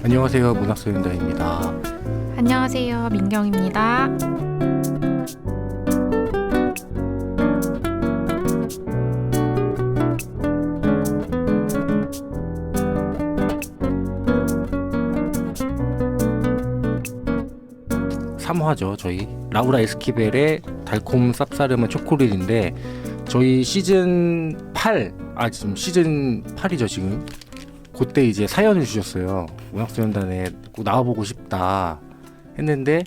안녕하세요, 문학소년단입니다. 안녕하세요, 민경입니다. 삼화죠, 저희 라우라 에스키벨의 달콤 쌉싸름한 초콜릿인데 저희 시즌 8, 지금 시즌 8이죠 지금. 그때 이제 사연을 주셨어요. 문학소년단에 꼭 나와보고 싶다 했는데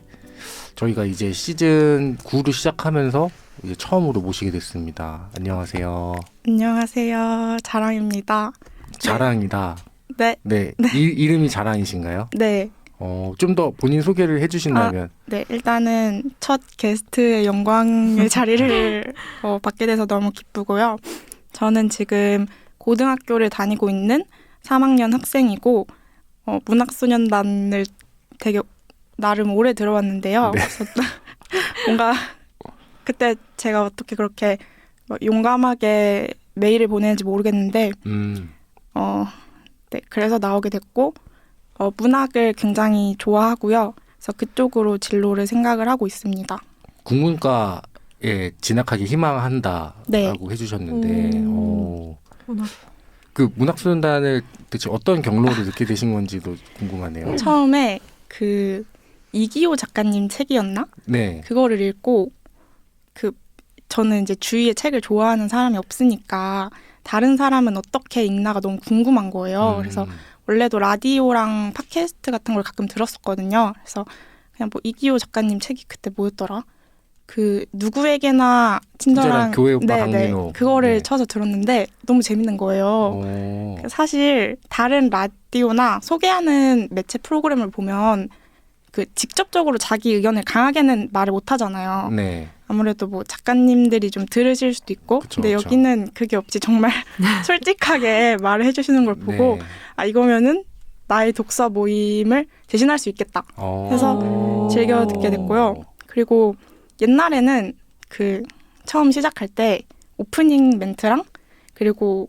저희가 이제 시즌 9를 시작하면서 이제 처음으로 모시게 됐습니다. 안녕하세요. 안녕하세요. 자랑입니다. 자랑이다. 네. 네. 이름이 자랑이신가요? 네. 좀 더 본인 소개를 해주신다면. 네. 일단은 첫 게스트의 영광의 자리를 받게 돼서 너무 기쁘고요. 저는 지금 고등학교를 다니고 있는 3학년 학생이고 문학소년단을 되게 나름 오래 들어왔는데요. 네. 그래서 뭔가 그때 제가 어떻게 그렇게 용감하게 메일을 보내는지 모르겠는데 네, 그래서 나오게 됐고 문학을 굉장히 좋아하고요. 그래서 그쪽으로 진로를 생각을 하고 있습니다. 국문과에 진학하기 희망한다라고 네. 해주셨는데 문학. 그 문학소년단을 대체 어떤 경로로 듣게 되신 건지도 궁금하네요. 처음에 그 이기호 작가님 책이었나? 네. 그거를 읽고 저는 이제 주위에 책을 좋아하는 사람이 없으니까 다른 사람은 어떻게 읽나가 너무 궁금한 거예요. 그래서 원래도 라디오랑 팟캐스트 같은 걸 가끔 들었었거든요. 그래서 그냥 이기호 작가님 책이 그때 뭐였더라? 그 누구에게나 친절한 교회 오빠 강민호. 그거를 네. 쳐서 들었는데 너무 재밌는 거예요. 사실 다른 라디오나 소개하는 매체 프로그램을 보면 그 직접적으로 자기 의견을 강하게는 말을 못 하잖아요. 네. 아무래도 작가님들이 좀 들으실 수도 있고 그쵸, 근데 그쵸. 여기는 그게 없이 정말 솔직하게 말을 해주시는 걸 보고 네. 이거면은 나의 독서 모임을 대신할 수 있겠다 해서 즐겨 듣게 됐고요. 그리고 옛날에는 처음 시작할 때 오프닝 멘트랑 그리고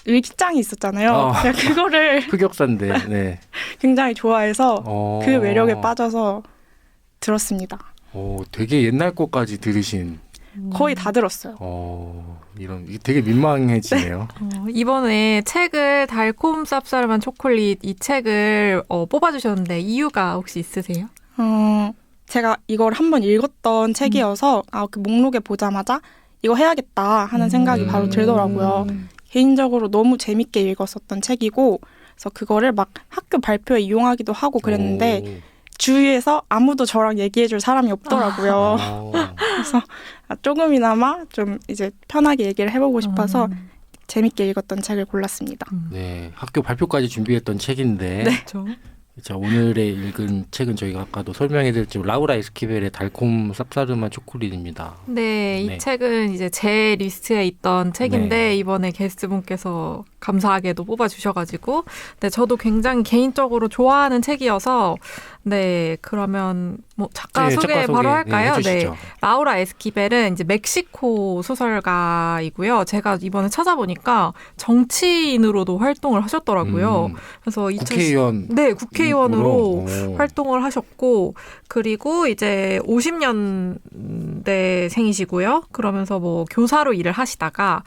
일기장이 있었잖아요. 제가 그거를 흑역사인데. 네. 굉장히 좋아해서 그 매력에 빠져서 들었습니다. 되게 옛날 것까지 들으신. 거의 다 들었어요. 이게 되게 민망해지네요. 이번에 책을 달콤 쌉싸름한 초콜릿 이 책을 뽑아주셨는데 이유가 혹시 있으세요? 제가 이걸 한번 읽었던 책이어서 그 목록에 보자마자 이거 해야겠다 하는 생각이 바로 들더라고요. 개인적으로 너무 재밌게 읽었었던 책이고 그래서 그거를 학교 발표에 이용하기도 하고 그랬는데 주위에서 아무도 저랑 얘기해줄 사람이 없더라고요. 그래서 조금이나마 좀 이제 편하게 얘기를 해보고 싶어서 재밌게 읽었던 책을 골랐습니다. 네, 학교 발표까지 준비했던 책인데. 네. 그렇죠. 자, 오늘의 읽은 책은 저희가 아까도 설명해드렸지만 라우라 에스키벨의 달콤 쌉싸름한 초콜릿입니다. 네, 이 네. 책은 이제 제 리스트에 있던 책인데 네. 이번에 게스트분께서 감사하게도 뽑아주셔가지고 네, 저도 굉장히 개인적으로 좋아하는 책이어서 네, 그러면 작가 네, 소개 작가 바로 소개, 할까요? 해주시죠. 라우라 에스키벨은 이제 멕시코 소설가이고요. 제가 이번에 찾아보니까 정치인으로도 활동을 하셨더라고요. 그래서 국회의원. 네, 국회의원으로 오. 활동을 하셨고 그리고 이제 50년대생이시고요. 그러면서 교사로 일을 하시다가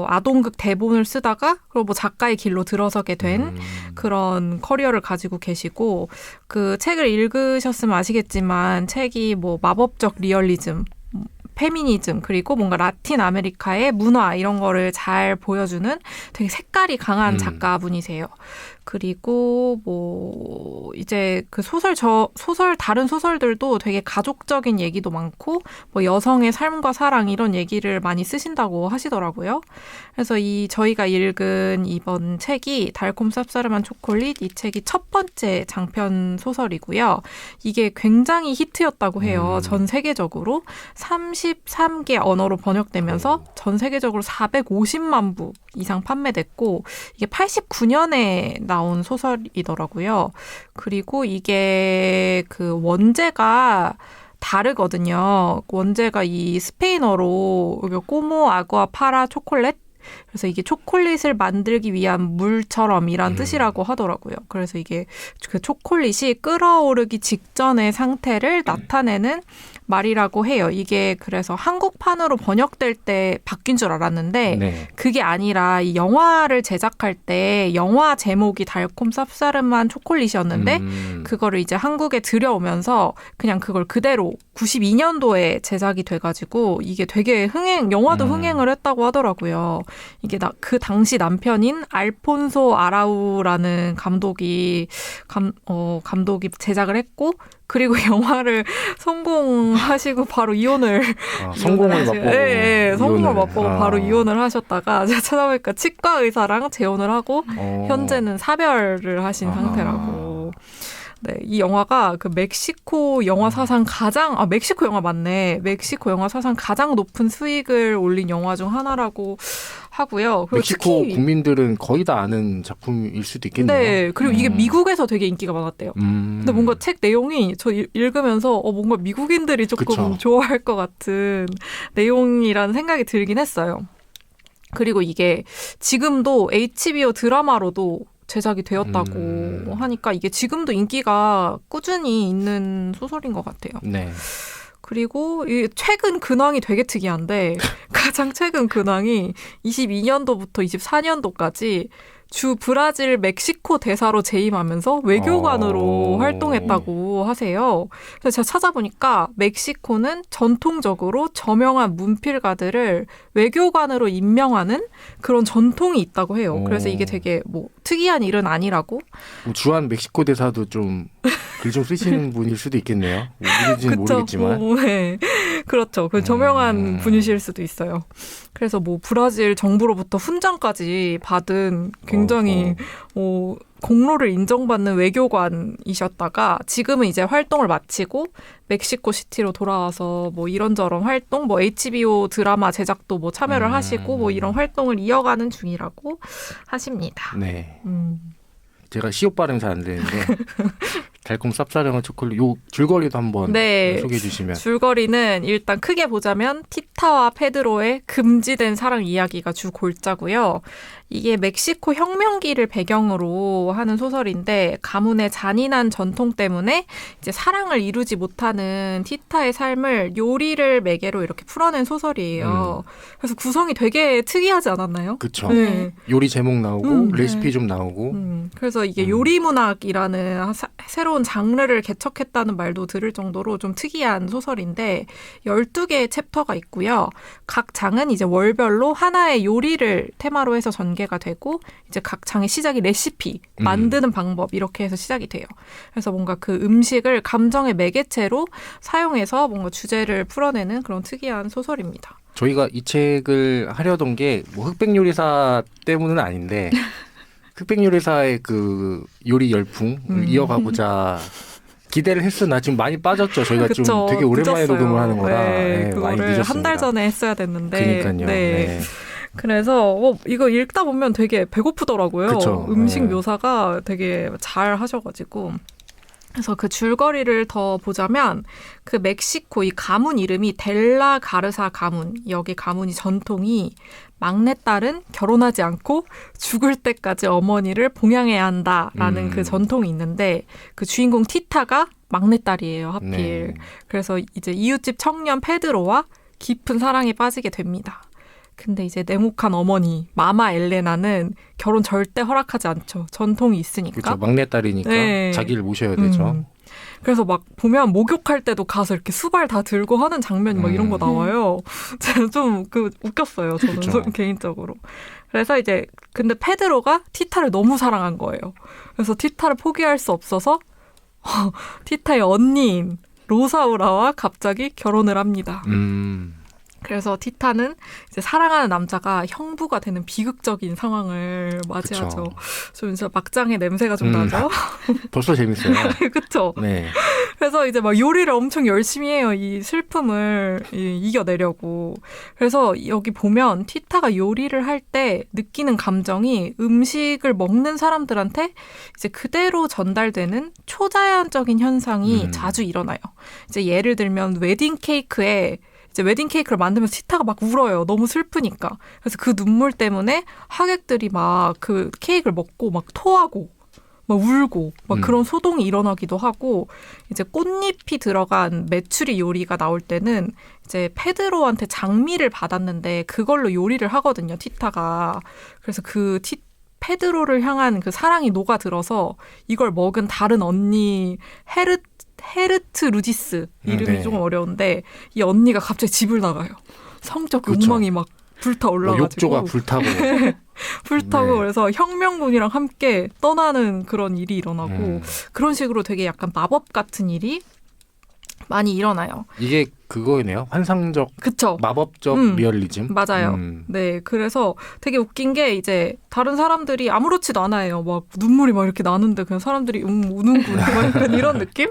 아동극 대본을 쓰다가 그리고 작가의 길로 들어서게 된 그런 커리어를 가지고 계시고 그 책을 읽으셨으면 아시겠지만 책이 마법적 리얼리즘, 페미니즘 그리고 뭔가 라틴 아메리카의 문화 이런 거를 잘 보여주는 되게 색깔이 강한 작가분이세요. 그리고 이제 그 다른 소설들도 되게 가족적인 얘기도 많고 여성의 삶과 사랑 이런 얘기를 많이 쓰신다고 하시더라고요. 그래서 저희가 읽은 이번 책이 달콤 쌉싸름한 초콜릿 이 책이 첫 번째 장편 소설이고요. 이게 굉장히 히트였다고 해요. 전 세계적으로 33개 언어로 번역되면서 전 세계적으로 450만 부 이상 판매됐고 이게 89년에 나온 소설이더라고요. 그리고 이게 그 원제가 다르거든요. 원제가 이 스페인어로 꼬모 아구아 파라 초콜릿 그래서 이게 초콜릿을 만들기 위한 물처럼이란 뜻이라고 하더라고요. 그래서 이게 그 초콜릿이 끓어오르기 직전의 상태를 나타내는 말이라고 해요. 이게 그래서 한국판으로 번역될 때 바뀐 줄 알았는데 네. 그게 아니라 이 영화를 제작할 때 영화 제목이 달콤 쌉싸름한 초콜릿이었는데 그거를 이제 한국에 들여오면서 그냥 그걸 그대로 92년도에 제작이 돼가지고 이게 되게 영화도 흥행을 했다고 하더라고요. 이게 그 당시 남편인 알폰소 아라우라는 감독이 제작을 했고 그리고 영화를 성공하시고 바로 이혼을 성공을 맛보고 성공을 맛보고 바로 이혼을 하셨다가 제가 찾아보니까 치과 의사랑 재혼을 하고 현재는 사별을 하신 상태라고. 네, 이 영화가 그 멕시코 영화 사상 멕시코 영화 맞네. 멕시코 영화 사상 가장 높은 수익을 올린 영화 중 하나라고 하고요. 그리고 멕시코 국민들은 거의 다 아는 작품일 수도 있겠네요. 네, 그리고 이게 미국에서 되게 인기가 많았대요. 근데 뭔가 책 내용이 저 읽으면서 뭔가 미국인들이 조금 그쵸. 좋아할 것 같은 내용이라는 생각이 들긴 했어요. 그리고 이게 지금도 HBO 드라마로도 제작이 되었다고 하니까 이게 지금도 인기가 꾸준히 있는 소설인 것 같아요. 네. 그리고 이 최근 근황이 되게 특이한데 가장 최근 근황이 22년도부터 24년도까지 주 브라질 멕시코 대사로 재임하면서 외교관으로 활동했다고 하세요. 그래서 제가 찾아보니까 멕시코는 전통적으로 저명한 문필가들을 외교관으로 임명하는 그런 전통이 있다고 해요. 그래서 이게 되게 특이한 일은 아니라고. 주한 멕시코 대사도 좀 글 좀 쓰시는 분일 수도 있겠네요. 누군지는 모르겠지만. 네. 그렇죠. 그 저명한 분이실 수도 있어요. 그래서 브라질 정부로부터 훈장까지 받은 굉장히 공로를 인정받는 외교관이셨다가 지금은 이제 활동을 마치고 멕시코 시티로 돌아와서 이런저런 활동, HBO 드라마 제작도 참여를 하시고 이런 활동을 이어가는 중이라고 하십니다. 네. 제가 시옷 발음 잘 안 되는데 달콤 쌉싸름한 초콜릿 요 줄거리도 한번 소개해 주시면. 줄거리는 일단 크게 보자면 티타와 페드로의 금지된 사랑 이야기가 주 골자고요. 이게 멕시코 혁명기를 배경으로 하는 소설인데 가문의 잔인한 전통 때문에 이제 사랑을 이루지 못하는 티타의 삶을 요리를 매개로 이렇게 풀어낸 소설이에요. 그래서 구성이 되게 특이하지 않았나요? 그렇죠. 네. 요리 제목 나오고 레시피 좀 나오고. 그래서 이게 요리 문학이라는 새로운 장르를 개척했다는 말도 들을 정도로 좀 특이한 소설인데 12개의 챕터가 있고요. 각 장은 이제 월별로 하나의 요리를 테마로 해서 전개가 되고 이제 각 장의 시작이 레시피, 만드는 방법 이렇게 해서 시작이 돼요. 그래서 뭔가 그 음식을 감정의 매개체로 사용해서 뭔가 주제를 풀어내는 그런 특이한 소설입니다. 저희가 이 책을 하려던 게 흑백 요리사 때문은 아닌데 흑백 요리사의 그 요리 열풍을 이어가고자 기대를 했으나 지금 많이 빠졌죠. 저희가 그쵸, 좀 되게 오랜만에 늦었어요. 녹음을 하는 거라 네, 많이 그거를 늦었습니다. 한 달 전에 했어야 됐는데. 그러니까요. 네. 그래서 이거 읽다 보면 되게 배고프더라고요. 그쵸. 음식 묘사가 되게 잘 하셔가지고. 그래서 그 줄거리를 더 보자면 그 멕시코 이 가문 이름이 델라 가르사 가문. 여기 가문이 전통이 막내딸은 결혼하지 않고 죽을 때까지 어머니를 봉양해야 한다라는 그 전통이 있는데 그 주인공 티타가 막내딸이에요. 하필. 네. 그래서 이제 이웃집 청년 페드로와 깊은 사랑에 빠지게 됩니다. 근데 이제 냉혹한 어머니 마마 엘레나는 결혼 절대 허락하지 않죠. 전통이 있으니까. 그렇죠. 막내딸이니까 네. 자기를 모셔야 되죠. 그래서 막 보면 목욕할 때도 가서 이렇게 수발 다 들고 하는 장면이 막 이런 거 나와요. 좀 웃겼어요. 저는 그쵸. 개인적으로. 그래서 이제 근데 페드로가 티타를 너무 사랑한 거예요. 그래서 티타를 포기할 수 없어서 티타의 언니인 로사우라와 갑자기 결혼을 합니다. 그래서 티타는 이제 사랑하는 남자가 형부가 되는 비극적인 상황을 맞이하죠. 그쵸. 좀 진짜 막장의 냄새가 좀 나죠. 벌써 재밌어요. 그렇죠. 네. 그래서 이제 막 요리를 엄청 열심히 해요. 이 슬픔을 이겨내려고. 그래서 여기 보면 티타가 요리를 할 때 느끼는 감정이 음식을 먹는 사람들한테 이제 그대로 전달되는 초자연적인 현상이 자주 일어나요. 이제 예를 들면 웨딩 케이크에 이제 웨딩 케이크를 만들면서 티타가 막 울어요. 너무 슬프니까. 그래서 그 눈물 때문에 하객들이 막 그 케이크를 먹고 막 토하고 막 울고 막 그런 소동이 일어나기도 하고 이제 꽃잎이 들어간 메추리 요리가 나올 때는 이제 페드로한테 장미를 받았는데 그걸로 요리를 하거든요. 티타가. 그래서 그 페드로를 향한 그 사랑이 녹아들어서 이걸 먹은 다른 언니 헤르트 루디스 이름이 네. 조금 어려운데 이 언니가 갑자기 집을 나가요. 성적 그쵸. 욕망이 막 불타올라가지고 욕조가 불타고. 불타고 네. 그래서 혁명군이랑 함께 떠나는 그런 일이 일어나고 그런 식으로 되게 약간 마법 같은 일이 많이 일어나요. 이게 그거네요. 환상적, 그쵸? 마법적 리얼리즘. 맞아요. 네, 그래서 되게 웃긴 게 이제 다른 사람들이 아무렇지도 않아요. 막 눈물이 막 이렇게 나는데 그냥 사람들이 우는구나 막 약간 이런 느낌?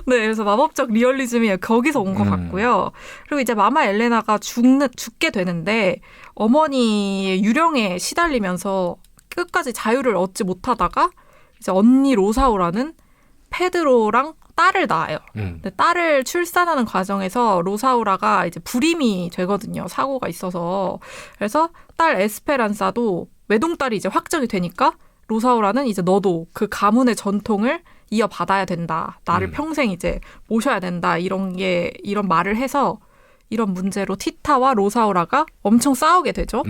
네, 그래서 마법적 리얼리즘이 거기서 온 것 같고요. 그리고 이제 마마 엘레나가 죽게 되는데 어머니의 유령에 시달리면서 끝까지 자유를 얻지 못하다가 이제 언니 로사오라는 페드로랑 딸을 낳아요. 근데 딸을 출산하는 과정에서 로사우라가 이제 불임이 되거든요. 사고가 있어서. 그래서 딸 에스페란사도 외동딸이 이제 확정이 되니까 로사우라는 이제 너도 그 가문의 전통을 이어받아야 된다. 나를 평생 이제 모셔야 된다. 이런 말을 해서 이런 문제로 티타와 로사우라가 엄청 싸우게 되죠.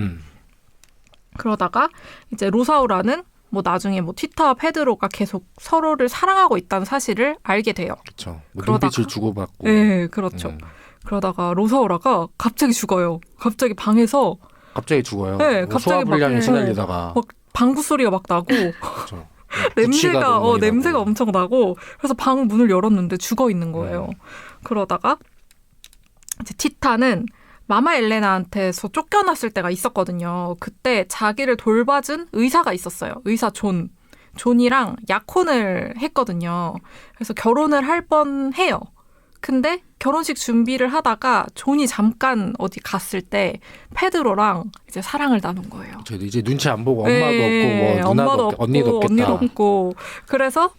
그러다가 이제 로사우라는 뭐 나중에 뭐 티타와 페드로가 계속 서로를 사랑하고 있다는 사실을 알게 돼요. 그렇죠. 뭐 눈빛을 주고받고. 네, 그렇죠. 그러다가 로사오라가 갑자기 죽어요. 갑자기 방에서 갑자기 죽어요. 네, 뭐 갑자기 소화불량에 막, 시달리다가. 막 방구 소리가 막 나고 그렇죠. 냄새가 엄청 나고 그래서 방 문을 열었는데 죽어 있는 거예요. 그러다가 이제 티타는 마마 엘레나한테서 쫓겨났을 때가 있었거든요. 그때 자기를 돌봐준 의사가 있었어요. 의사 존이랑 약혼을 했거든요. 그래서 결혼을 할 뻔해요. 근데 결혼식 준비를 하다가 존이 잠깐 어디 갔을 때 페드로랑 이제 사랑을 나눈 거예요. 저도 이제 눈치 안 보고 엄마도 없고 뭐 누나도 없고 언니도 없겠다. 언니도 없고 그래서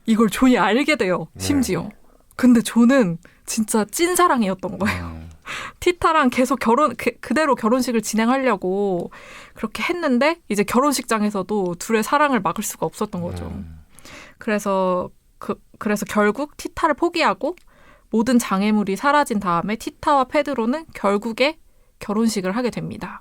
이걸 존이 알게 돼요. 심지어. 근데 존은 진짜 찐 사랑이었던 거예요. 티타랑 계속 그대로 결혼식을 진행하려고 그렇게 했는데 이제 결혼식장에서도 둘의 사랑을 막을 수가 없었던 거죠. 그래서 결국 티타를 포기하고 모든 장애물이 사라진 다음에 티타와 페드로는 결국에 결혼식을 하게 됩니다.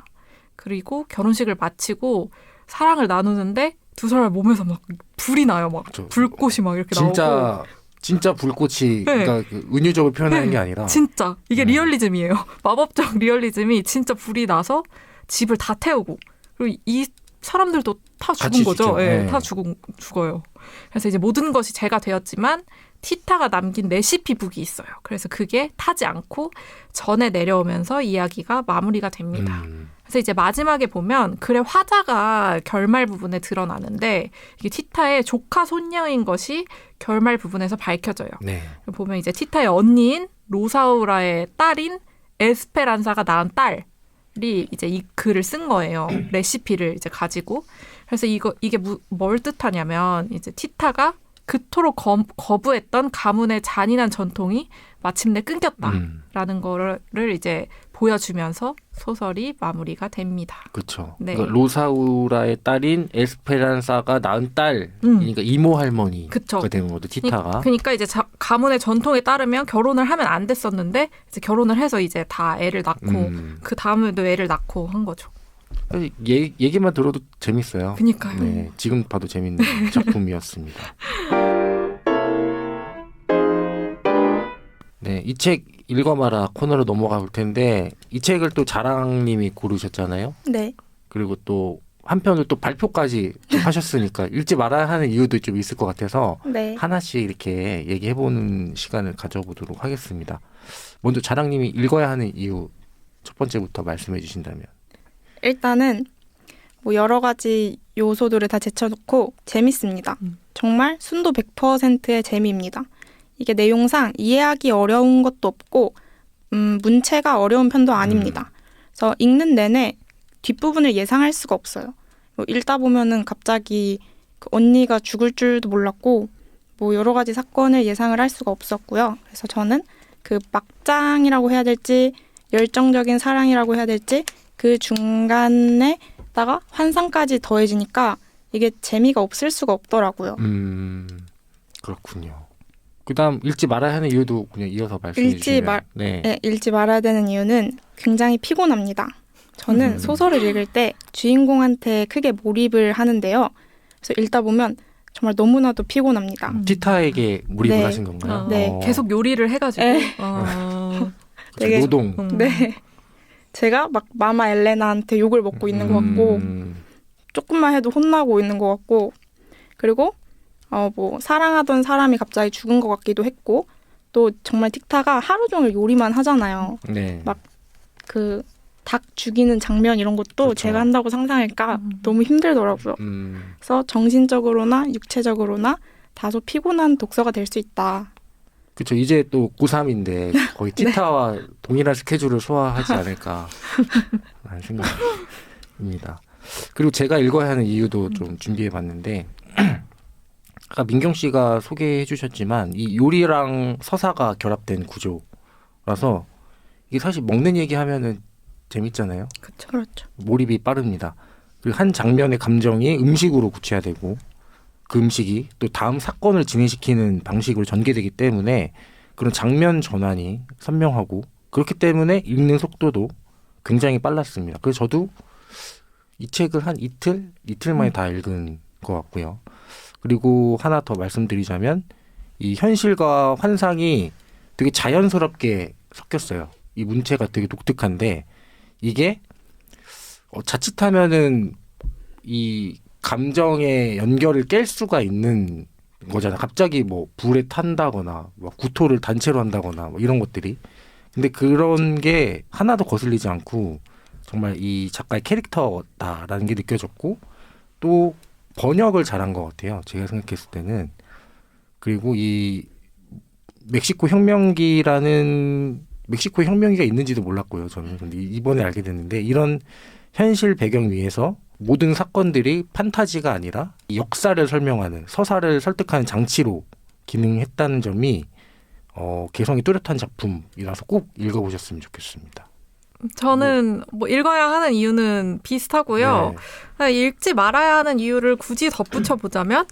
그리고 결혼식을 마치고 사랑을 나누는데 두 사람 몸에서 막 불이 나요. 막 그렇죠. 불꽃이 막 이렇게 나오고. 진짜 불꽃이 그러니까 그 은유적으로 표현하는 게 아니라 진짜 이게 리얼리즘이에요. 마법적 리얼리즘이 진짜 불이 나서 집을 다 태우고 그리고 이 사람들도 다 죽은 거죠. 네, 다 죽어요. 그래서 이제 모든 것이 재가 되었지만 티타가 남긴 레시피 북이 있어요. 그래서 그게 타지 않고 전에 내려오면서 이야기가 마무리가 됩니다. 그래서 이제 마지막에 보면 글의 화자가 결말 부분에 드러나는데 이게 티타의 조카 손녀인 것이 결말 부분에서 밝혀져요. 네. 보면 이제 티타의 언니인 로사우라의 딸인 에스페란사가 낳은 딸이 이제 이 글을 쓴 거예요. 레시피를 이제 가지고. 그래서 이게 뭘 뜻하냐면 이제 티타가 그토록 거부했던 가문의 잔인한 전통이 마침내 끊겼다라는 거를 이제 보여주면서 소설이 마무리가 됩니다. 그렇죠. 네. 그러니까 로사우라의 딸인 에스페란사가 낳은 딸, 그러니까 이모 할머니가 되는 거죠. 티타가. 그러니까 이제 가문의 전통에 따르면 결혼을 하면 안 됐었는데 이제 결혼을 해서 이제 다 애를 낳고 그 다음에도 애를 낳고 한 거죠. 얘기만 들어도 재밌어요. 그러니까요. 네, 지금 봐도 재밌는 작품이었습니다. 네, 이 책 읽어마라 코너로 넘어가 볼 텐데 이 책을 또 자랑님이 고르셨잖아요. 네. 그리고 또 한편을 또 발표까지 하셨으니까 읽지 말아야 하는 이유도 좀 있을 것 같아서 네. 하나씩 이렇게 얘기해보는 시간을 가져보도록 하겠습니다. 먼저 자랑님이 읽어야 하는 이유 첫 번째부터 말씀해 주신다면. 일단은 뭐 여러 가지 요소들을 다 제쳐놓고 재밌습니다. 정말 순도 100%의 재미입니다. 이게 내용상 이해하기 어려운 것도 없고 문체가 어려운 편도 아닙니다. 그래서 읽는 내내 뒷부분을 예상할 수가 없어요. 뭐 읽다 보면은 갑자기 그 언니가 죽을 줄도 몰랐고 뭐 여러 가지 사건을 예상을 할 수가 없었고요. 그래서 저는 그 막장이라고 해야 될지 열정적인 사랑이라고 해야 될지 그 중간에다가 환상까지 더해지니까 이게 재미가 없을 수가 없더라고요. 그렇군요. 그다음 읽지 말아야 하는 이유도 그냥 이어서 말씀해 주시면. 네, 읽지 말아야 되는 이유는 굉장히 피곤합니다. 저는 소설을 읽을 때 주인공한테 크게 몰입을 하는데요. 그래서 읽다 보면 정말 너무나도 피곤합니다. 티타에게 몰입을 네. 하신 건가요? 네. 계속 요리를 해가지고. 네. 되게- 노동. 네. 제가 막 마마 엘레나한테 욕을 먹고 있는 것 같고 조금만 해도 혼나고 있는 것 같고 그리고 뭐 사랑하던 사람이 갑자기 죽은 것 같기도 했고 또 정말 틱타가 하루 종일 요리만 하잖아요. 네. 막 그 닭 죽이는 장면 이런 것도 그렇죠. 제가 한다고 상상하니까 너무 힘들더라고요. 그래서 정신적으로나 육체적으로나 다소 피곤한 독서가 될 수 있다. 그렇죠. 이제 또 고3인데 거의 네. 티타와 동일한 스케줄을 소화하지 않을까 라는 생각입니다. 그리고 제가 읽어야 하는 이유도 좀 준비해봤는데 아까 민경 씨가 소개해 주셨지만 이 요리랑 서사가 결합된 구조라서 이게 사실 먹는 얘기하면은 재밌잖아요. 그렇죠. 몰입이 빠릅니다. 그리고 한 장면의 감정이 음식으로 구체화되고 그 음식이 또 다음 사건을 진행시키는 방식으로 전개되기 때문에 그런 장면 전환이 선명하고 그렇기 때문에 읽는 속도도 굉장히 빨랐습니다. 그래서 저도 이 책을 한 이틀 만에 다 읽은 것 같고요. 그리고 하나 더 말씀드리자면 이 현실과 환상이 되게 자연스럽게 섞였어요. 이 문체가 되게 독특한데 이게 자칫하면은 이 감정의 연결을 깰 수가 있는 거잖아. 갑자기 뭐 불에 탄다거나 뭐 구토를 단체로 한다거나 뭐 이런 것들이. 근데 그런 게 하나도 거슬리지 않고 정말 이 작가의 캐릭터다라는 게 느껴졌고 또 번역을 잘한 것 같아요. 제가 생각했을 때는. 그리고 이 멕시코 혁명기가 있는지도 몰랐고요. 저는 근데 이번에 알게 됐는데 이런 현실 배경 위에서 모든 사건들이 판타지가 아니라 역사를 설명하는 서사를 설득하는 장치로 기능했다는 점이 개성이 뚜렷한 작품이라서 꼭 읽어보셨으면 좋겠습니다. 저는 뭐 읽어야 하는 이유는 비슷하고요. 읽지 말아야 하는 이유를 굳이 덧붙여 보자면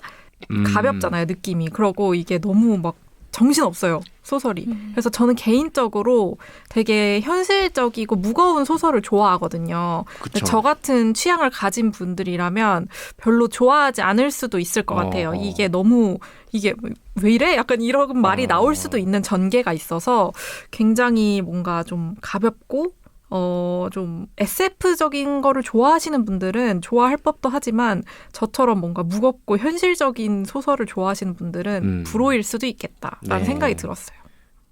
가볍잖아요, 느낌이. 그러고 이게 너무 막 정신없어요, 소설이. 그래서 저는 개인적으로 되게 현실적이고 무거운 소설을 좋아하거든요. 그쵸. 저 같은 취향을 가진 분들이라면 별로 좋아하지 않을 수도 있을 것 같아요. 이게 왜 이래? 약간 이런 말이 나올 수도 있는 전개가 있어서 굉장히 뭔가 좀 가볍고 좀 SF적인 거를 좋아하시는 분들은 좋아할 법도 하지만 저처럼 뭔가 무겁고 현실적인 소설을 좋아하시는 분들은 불호일 수도 있겠다라는 생각이 들었어요.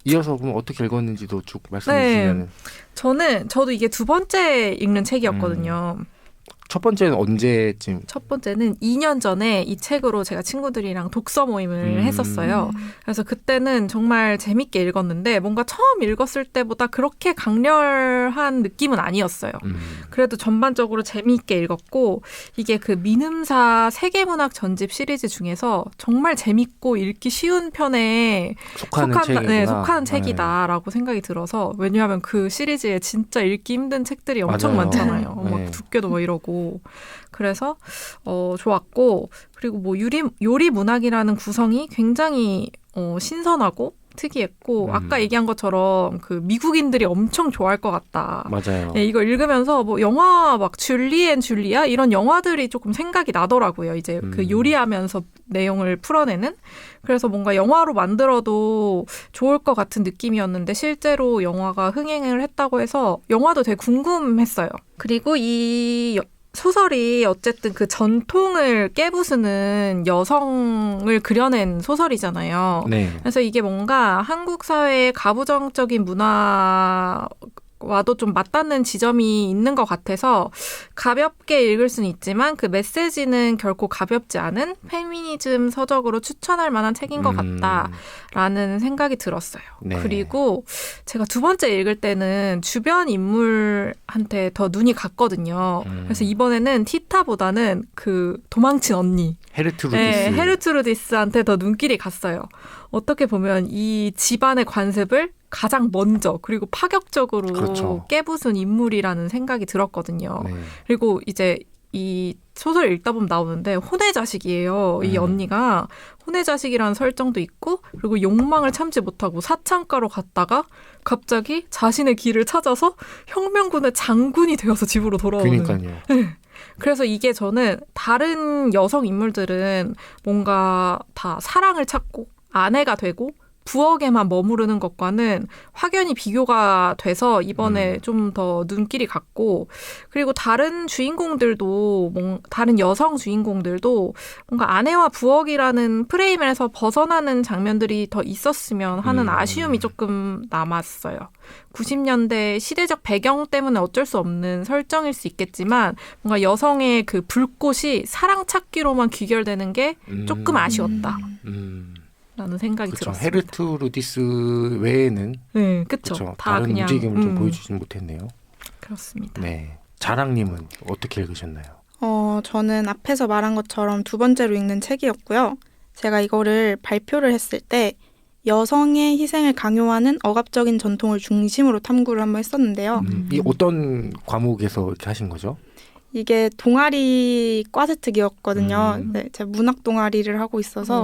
이어서 그럼 어떻게 읽었는지도 쭉 말씀해 주시면. 저도 이게 두 번째 읽는 책이었거든요. 첫 번째는 언제쯤? 첫 번째는 2년 전에 이 책으로 제가 친구들이랑 독서 모임을 했었어요. 그래서 그때는 정말 재밌게 읽었는데 뭔가 처음 읽었을 때보다 그렇게 강렬한 느낌은 아니었어요. 그래도 전반적으로 재미있게 읽었고 이게 그 민음사 세계문학 전집 시리즈 중에서 정말 재밌고 읽기 쉬운 편에 속하는 책이다라고 생각이 들어서 왜냐하면 그 시리즈에 진짜 읽기 힘든 책들이 엄청 맞아요. 많잖아요. 막 두께도 뭐 이러고 그래서 좋았고 그리고 뭐 요리 문학이라는 구성이 굉장히 신선하고 특이했고 아까 얘기한 것처럼 그 미국인들이 엄청 좋아할 것 같다. 맞아요. 네, 이거 읽으면서 뭐 영화 막 줄리 앤 줄리아 이런 영화들이 조금 생각이 나더라고요. 이제 그 요리하면서 내용을 풀어내는. 그래서 뭔가 영화로 만들어도 좋을 것 같은 느낌이었는데 실제로 영화가 흥행을 했다고 해서 영화도 되게 궁금했어요. 그리고 이 소설이 어쨌든 그 전통을 깨부수는 여성을 그려낸 소설이잖아요. 네. 그래서 이게 뭔가 한국 사회의 가부장적인 문화를 와도 좀 맞닿는 지점이 있는 것 같아서 가볍게 읽을 수는 있지만 그 메시지는 결코 가볍지 않은 페미니즘 서적으로 추천할 만한 책인 것 같다라는 생각이 들었어요. 네. 그리고 제가 두 번째 읽을 때는 주변 인물한테 더 눈이 갔거든요. 그래서 이번에는 티타보다는 그 도망친 언니 헤르트루디스. 네, 헤르트루디스한테 더 눈길이 갔어요. 어떻게 보면 이 집안의 관습을 가장 먼저 그리고 파격적으로 그렇죠. 깨부순 인물이라는 생각이 들었거든요. 네. 그리고 이제 이 소설 읽다 보면 나오는데 혼의 자식이에요. 이 언니가 혼의 자식이라는 설정도 있고 그리고 욕망을 참지 못하고 사창가로 갔다가 갑자기 자신의 길을 찾아서 혁명군의 장군이 되어서 집으로 돌아오는. 그러니까요. 네. 그래서 이게 저는 다른 여성 인물들은 뭔가 다 사랑을 찾고 아내가 되고 부엌에만 머무르는 것과는 확연히 비교가 돼서 이번에 좀 더 눈길이 갔고 그리고 다른 주인공들도 다른 여성 주인공들도 뭔가 아내와 부엌이라는 프레임에서 벗어나는 장면들이 더 있었으면 하는 아쉬움이 조금 남았어요. 90년대 시대적 배경 때문에 어쩔 수 없는 설정일 수 있겠지만 뭔가 여성의 그 불꽃이 사랑 찾기로만 귀결되는 게 조금 아쉬웠다. 라는 생각이 그렇죠. 들었습니다. 헤르트루디스 외에는 네, 그렇죠. 그렇죠. 다 다른 그냥 움직임을 좀 보여주진 못했네요. 그렇습니다. 네, 자랑님은 어떻게 읽으셨나요? 저는 앞에서 말한 것처럼 두 번째로 읽는 책이었고요. 제가 이거를 발표를 했을 때 여성의 희생을 강요하는 억압적인 전통을 중심으로 탐구를 한번 했었는데요. 이 어떤 과목에서 이렇게 하신 거죠? 이게 동아리 과세특이었거든요. 네, 제가 문학 동아리를 하고 있어서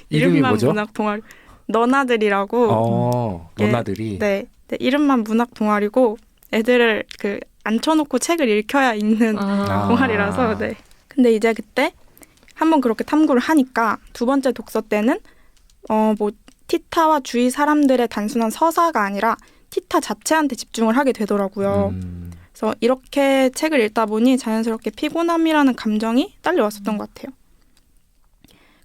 이름이 뭐죠? 문학 동아리 너나들이라고. 너나들이. 네, 이름만 문학 동아리고 애들을 그 앉혀놓고 책을 읽혀야 읽는 동아리라서. 네. 근데 이제 그때 한번 그렇게 탐구를 하니까 두 번째 독서 때는 뭐 티타와 주위 사람들의 단순한 서사가 아니라 티타 자체한테 집중을 하게 되더라고요. 그래서 이렇게 책을 읽다 보니 자연스럽게 피곤함이라는 감정이 딸려왔었던 것 같아요.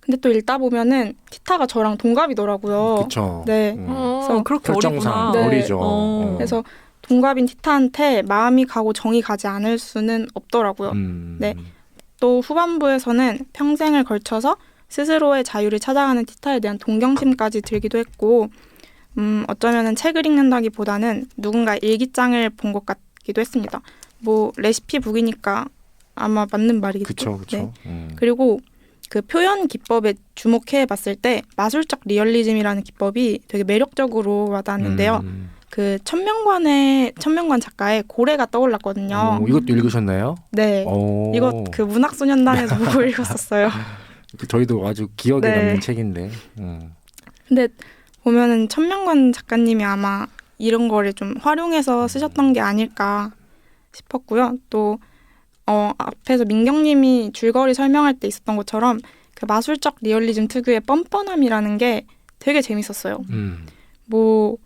근데 또 읽다 보면은 티타가 저랑 동갑이더라고요. 그렇죠. 네. 그래서 그렇게 설정상 어리구나. 어리죠. 그래서 동갑인 티타한테 마음이 가고 정이 가지 않을 수는 없더라고요. 네. 또 후반부에서는 평생을 걸쳐서 스스로의 자유를 찾아가는 티타에 대한 동경심까지 들기도 했고 어쩌면은 책을 읽는다기보다는 누군가의 일기장을 본 것 같기도 했습니다. 뭐 레시피 북이니까 아마 맞는 말이겠죠. 그렇죠. 네. 그리고 그 표현 기법에 주목해 봤을 때 마술적 리얼리즘이라는 기법이 되게 매력적으로 와닿았는데요. 그 천명관 작가의 고래가 떠올랐거든요. 이것도 읽으셨나요? 네. 이거 그 문학소년단에서 보고 읽었었어요. 저희도 아주 기억에 남는 책인데. 근데 보면은 천명관 작가님이 아마 이런 거를 좀 활용해서 쓰셨던 게 아닐까 싶었고요. 또 앞에서 민경님이 줄거리 설명할 때 있었던 것처럼 그 마술적 리얼리즘 특유의 뻔뻔함이라는 게 되게 재밌었어요. 뭐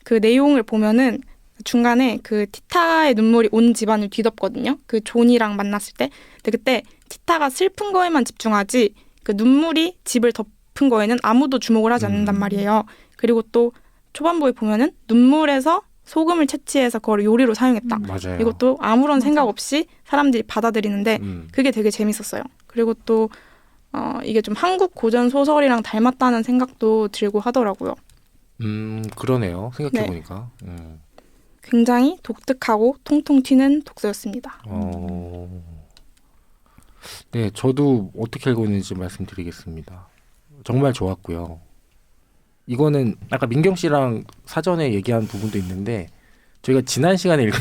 그 내용을 보면은 중간에 그 티타의 눈물이 온 집안을 뒤덮거든요. 그 존이랑 만났을 때. 근데 그때 티타가 슬픈 거에만 집중하지 그 눈물이 집을 덮은 거에는 아무도 주목을 하지 않는단 말이에요. 그리고 또 초반부에 보면은 눈물에서 소금을 채취해서 그걸 요리로 사용했다. 맞아요. 이것도 아무런 생각 없이 사람들이 받아들이는데 그게 되게 재밌었어요. 그리고 또 이게 좀 한국 고전 소설이랑 닮았다는 생각도 들고 하더라고요. 그러네요. 생각해보니까. 굉장히 독특하고 통통 튀는 독서였습니다. 네, 저도 어떻게 알고 있는지 말씀드리겠습니다. 정말 좋았고요. 이거는 아까 민경 씨랑 사전에 얘기한 부분도 있는데 저희가 지난 시간에 읽은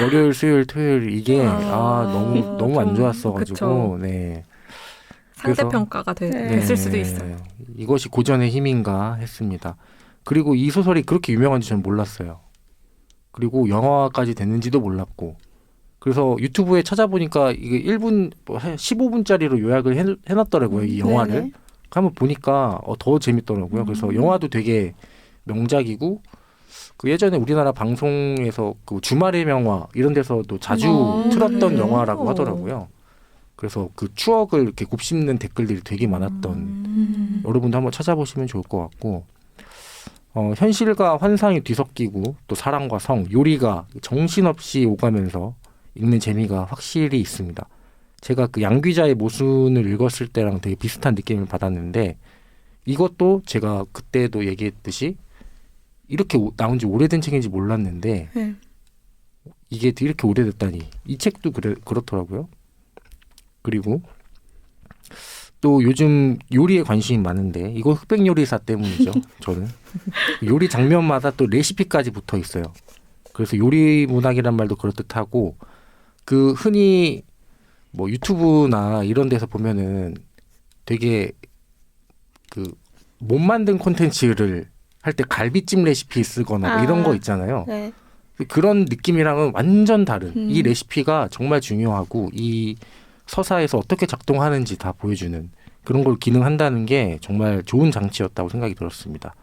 월요일, 수요일, 토요일 이게 너무 안 좋았어가지고 네. 상대평가가 됐을 수도 있어요. 이것이 고전의 힘인가 했습니다. 그리고 이 소설이 그렇게 유명한지 저는 몰랐어요. 그리고 영화까지 됐는지도 몰랐고 그래서 유튜브에 찾아보니까 이게 1분, 15분짜리로 요약을 해놨더라고요. 이 영화를. 네네. 한번 보니까 더 재밌더라고요. 그래서 영화도 되게 명작이고 그 예전에 우리나라 방송에서 그 주말의 명화 이런 데서도 자주 틀었던 영화라고 하더라고요. 그래서 그 추억을 이렇게 곱씹는 댓글들이 되게 많았던 여러분도 한번 찾아보시면 좋을 것 같고 현실과 환상이 뒤섞이고 또 사랑과 성, 요리가 정신없이 오가면서 읽는 재미가 확실히 있습니다. 제가 그 양귀자의 모순을 읽었을 때랑 되게 비슷한 느낌을 받았는데 이것도 제가 그때도 얘기했듯이 이렇게 나온 지 오래된 책인지 몰랐는데 네. 이게 이렇게 오래됐다니. 이 책도 그렇더라고요. 그리고 또 요즘 요리에 관심이 많은데 이거 흑백 요리사 때문이죠. 저는 요리 장면마다 또 레시피까지 붙어 있어요. 그래서 요리 문학이란 말도 그렇듯하고 그 흔히 뭐 유튜브나 이런 데서 보면은 되게 그 못 만든 콘텐츠를 할 때 갈비찜 레시피 쓰거나 뭐 이런 거 있잖아요. 네. 그런 느낌이랑은 완전 다른 이 레시피가 정말 중요하고 이 서사에서 어떻게 작동하는지 다 보여주는 그런 걸 기능한다는 게 정말 좋은 장치였다고 생각이 들었습니다.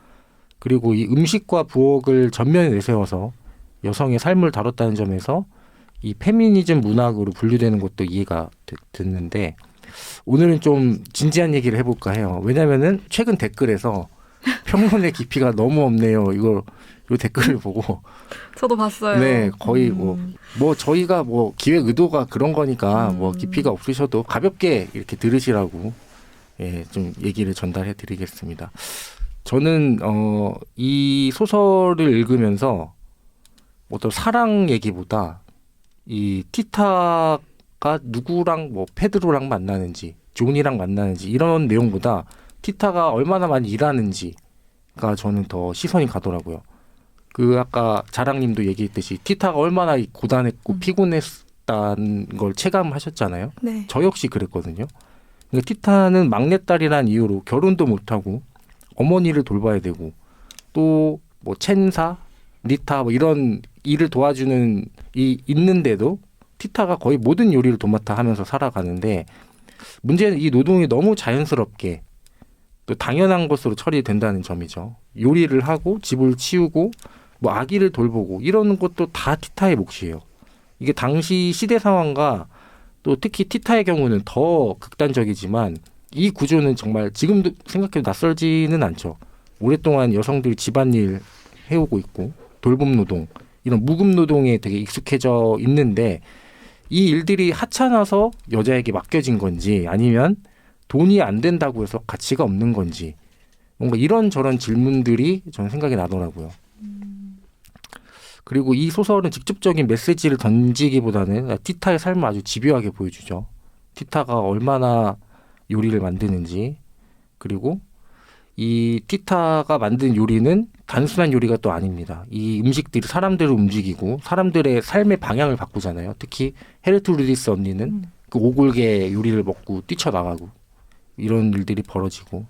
그리고 이 음식과 부엌을 전면에 내세워서 여성의 삶을 다뤘다는 점에서 이 페미니즘 문학으로 분류되는 것도 이해가 됐는데 오늘은 좀 진지한 얘기를 해볼까 해요. 왜냐면은 최근 댓글에서 평론의 깊이가 너무 없네요. 이 댓글을 보고 저도 봤어요. 네, 거의 뭐 저희가 뭐 기획 의도가 그런 거니까 뭐 깊이가 없으셔도 가볍게 이렇게 들으시라고 예, 좀 얘기를 전달해 드리겠습니다. 저는 이 소설을 읽으면서 어떤 사랑 얘기보다 이 티타가 누구랑 뭐 페드로랑 만나는지 존이랑 만나는지 이런 내용보다 티타가 얼마나 많이 일하는지가 저는 더 시선이 가더라고요. 그 아까 자랑님도 얘기했듯이 티타가 얼마나 고단했고 피곤했다는 걸 체감하셨잖아요. 네. 저 역시 그랬거든요. 그러니까 티타는 막내딸이란 이유로 결혼도 못하고 어머니를 돌봐야 되고 또 뭐 첸사, 리타 뭐 이런 일을 도와주는 있는데도 티타가 거의 모든 요리를 도맡아 하면서 살아가는데 문제는 이 노동이 너무 자연스럽게 또 당연한 것으로 처리된다는 점이죠. 요리를 하고 집을 치우고 뭐 아기를 돌보고 이러는 것도 다 티타의 몫이에요. 이게 당시 시대 상황과 또 특히 티타의 경우는 더 극단적이지만 이 구조는 정말 지금도 생각해도 낯설지는 않죠. 오랫동안 여성들이 집안일 해오고 있고 돌봄 노동 이런 무급 노동에 되게 익숙해져 있는데 이 일들이 하찮아서 여자에게 맡겨진 건지 아니면 돈이 안 된다고 해서 가치가 없는 건지 뭔가 이런저런 질문들이 저는 생각이 나더라고요. 그리고 이 소설은 직접적인 메시지를 던지기보다는 티타의 삶을 아주 집요하게 보여주죠. 티타가 얼마나 요리를 만드는지 그리고 이 티타가 만든 요리는 단순한 요리가 또 아닙니다. 이 음식들이 사람들을 움직이고 사람들의 삶의 방향을 바꾸잖아요. 특히 헤르트루디스 언니는 그 오골계 요리를 먹고 뛰쳐나가고 이런 일들이 벌어지고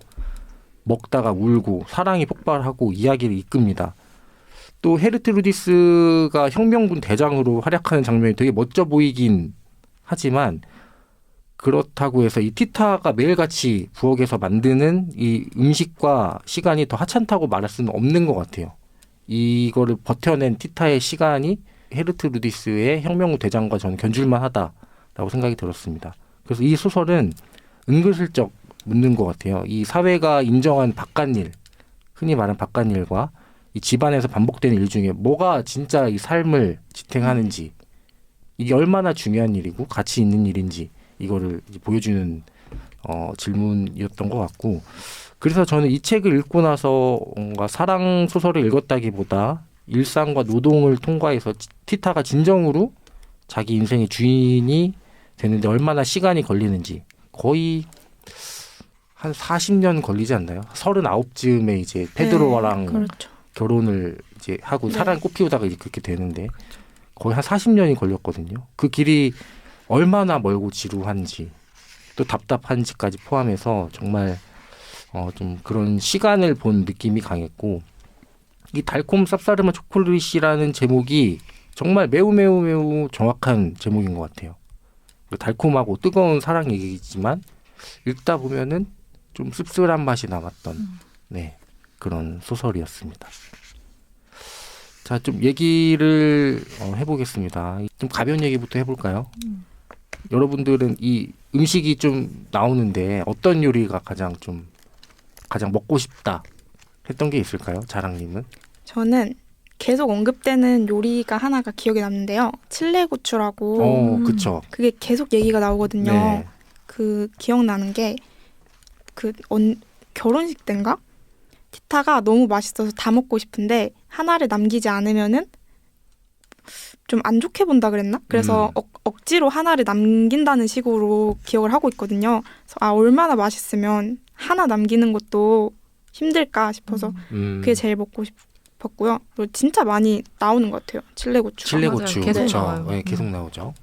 먹다가 울고 사랑이 폭발하고 이야기를 이끕니다. 또 헤르트루디스가 혁명군 대장으로 활약하는 장면이 되게 멋져 보이긴 하지만 그렇다고 해서 이 티타가 매일같이 부엌에서 만드는 이 음식과 시간이 더 하찮다고 말할 수는 없는 것 같아요. 이거를 버텨낸 티타의 시간이 헤르트루디스의 혁명군 대장과 저는 견줄만 하다라고 생각이 들었습니다. 그래서 이 소설은 은근슬쩍 묻는 것 같아요. 이 사회가 인정한 바깥일, 흔히 말하는 바깥일과 이 집안에서 반복되는 일 중에 뭐가 진짜 이 삶을 지탱하는지 이게 얼마나 중요한 일이고 가치 있는 일인지 이거를 이제 보여주는 질문이었던 것 같고 그래서 저는 이 책을 읽고 나서 뭔가 사랑 소설을 읽었다기보다 일상과 노동을 통과해서 티타가 진정으로 자기 인생의 주인이 되는데 얼마나 시간이 걸리는지 거의 한 40년 걸리지 않나요? 39쯤에 이제 페드로와랑 그렇죠. 결혼을 이제 하고 사랑이 꽃피우다가 이제 그렇게 되는데 거의 한 40년이 걸렸거든요. 그 길이 얼마나 멀고 지루한지 또 답답한지까지 포함해서 정말 좀 그런 시간을 본 느낌이 강했고 이 달콤 쌉싸름한 초콜릿이라는 제목이 정말 매우 정확한 제목인 것 같아요. 달콤하고 뜨거운 사랑 얘기지만 읽다 보면은 좀 씁쓸한 맛이 남았던 네, 그런 소설이었습니다. 자, 좀 얘기를 해보겠습니다. 좀 가벼운 얘기부터 해볼까요? 여러분들은 이 음식이 좀 나오는데 어떤 요리가 가장 먹고 싶다 했던 게 있을까요? 자랑님은? 저는 계속 언급되는 요리가 하나가 기억에 남는데요. 칠레고추라고 그쵸. 그게 계속 얘기가 나오거든요. 네. 그 기억나는 게 결혼식 때인가? 티타가 너무 맛있어서 다 먹고 싶은데 하나를 남기지 않으면은 좀 안 좋게 본다 그랬나? 그래서 억지로 하나를 남긴다는 식으로 기억을 하고 있거든요. 그래서 얼마나 맛있으면 하나 남기는 것도 힘들까 싶어서 그게 제일 먹고 싶었고요. 그리고 진짜 많이 나오는 것 같아요. 칠레고추가. 칠레고추. 맞아요. 계속 그쵸. 나와요. 네, 계속 나오죠.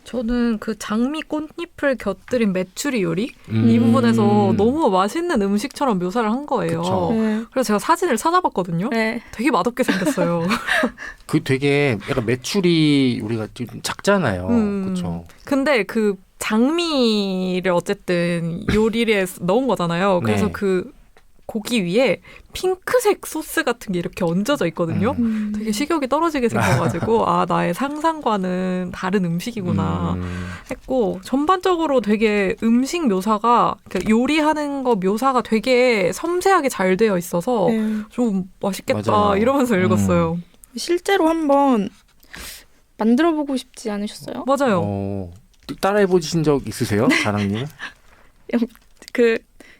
저는 그 장미 꽃잎을 곁들인 메추리 요리 이 부분에서 너무 맛있는 음식처럼 묘사를 한 거예요. 그쵸. 네. 그래서 제가 사진을 찾아봤거든요. 네. 되게 맛없게 생겼어요. 그 되게 약간 메추리 우리가 좀 작잖아요. 음. 그쵸. 근데 그 장미를 어쨌든 요리에 넣은 거잖아요. 그래서 네. 그 고기 위에 핑크색 소스 같은 게 이렇게 얹어져 있거든요. 되게 식욕이 떨어지게 생겨가지고 나의 상상과는 다른 음식이구나 했고, 전반적으로 되게 음식 묘사가, 그러니까 요리하는 거 묘사가 되게 섬세하게 잘 되어 있어서 네. 좀 맛있겠다 맞아요. 이러면서 읽었어요. 실제로 한번 만들어보고 싶지 않으셨어요? 맞아요. 따라해보신 적 있으세요? 자랑님?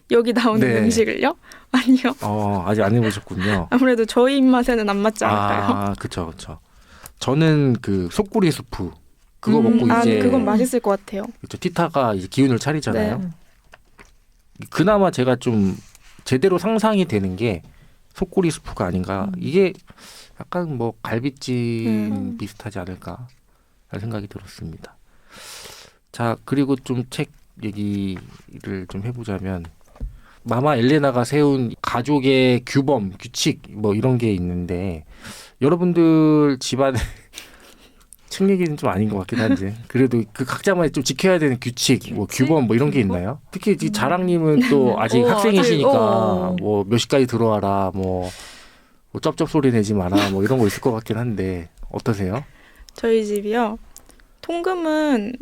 여기 나오는 네. 음식을요? 아니요. 아직 안 해보셨군요. 아무래도 저희 입맛에는 안 맞지 않을까요? 그쵸. 저는 그 속꼬리 수프 그거 먹고 이제 그건 맛있을 것 같아요. 그쵸, 티타가 이제 기운을 차리잖아요. 네. 그나마 제가 좀 제대로 상상이 되는 게 속꼬리 수프가 아닌가. 이게 약간 뭐 갈비찜 비슷하지 않을까 라는 생각이 들었습니다. 자, 그리고 좀 책 얘기를 좀 해보자면 마마 엘레나가 세운 가족의 규범, 규칙 뭐 이런 게 있는데 여러분들 집안에 책 얘기는 좀 아닌 것 같긴 한데 그래도 그 각자만의 좀 지켜야 되는 규칙, 뭐 규범 뭐 이런 게 있나요? 특히 이 자랑님은 또 아직 학생이시니까 뭐 몇 시까지 들어와라, 뭐 쩝쩝 소리 내지 마라, 뭐 이런 거 있을 것 같긴 한데 어떠세요? 저희 집이요. 통금은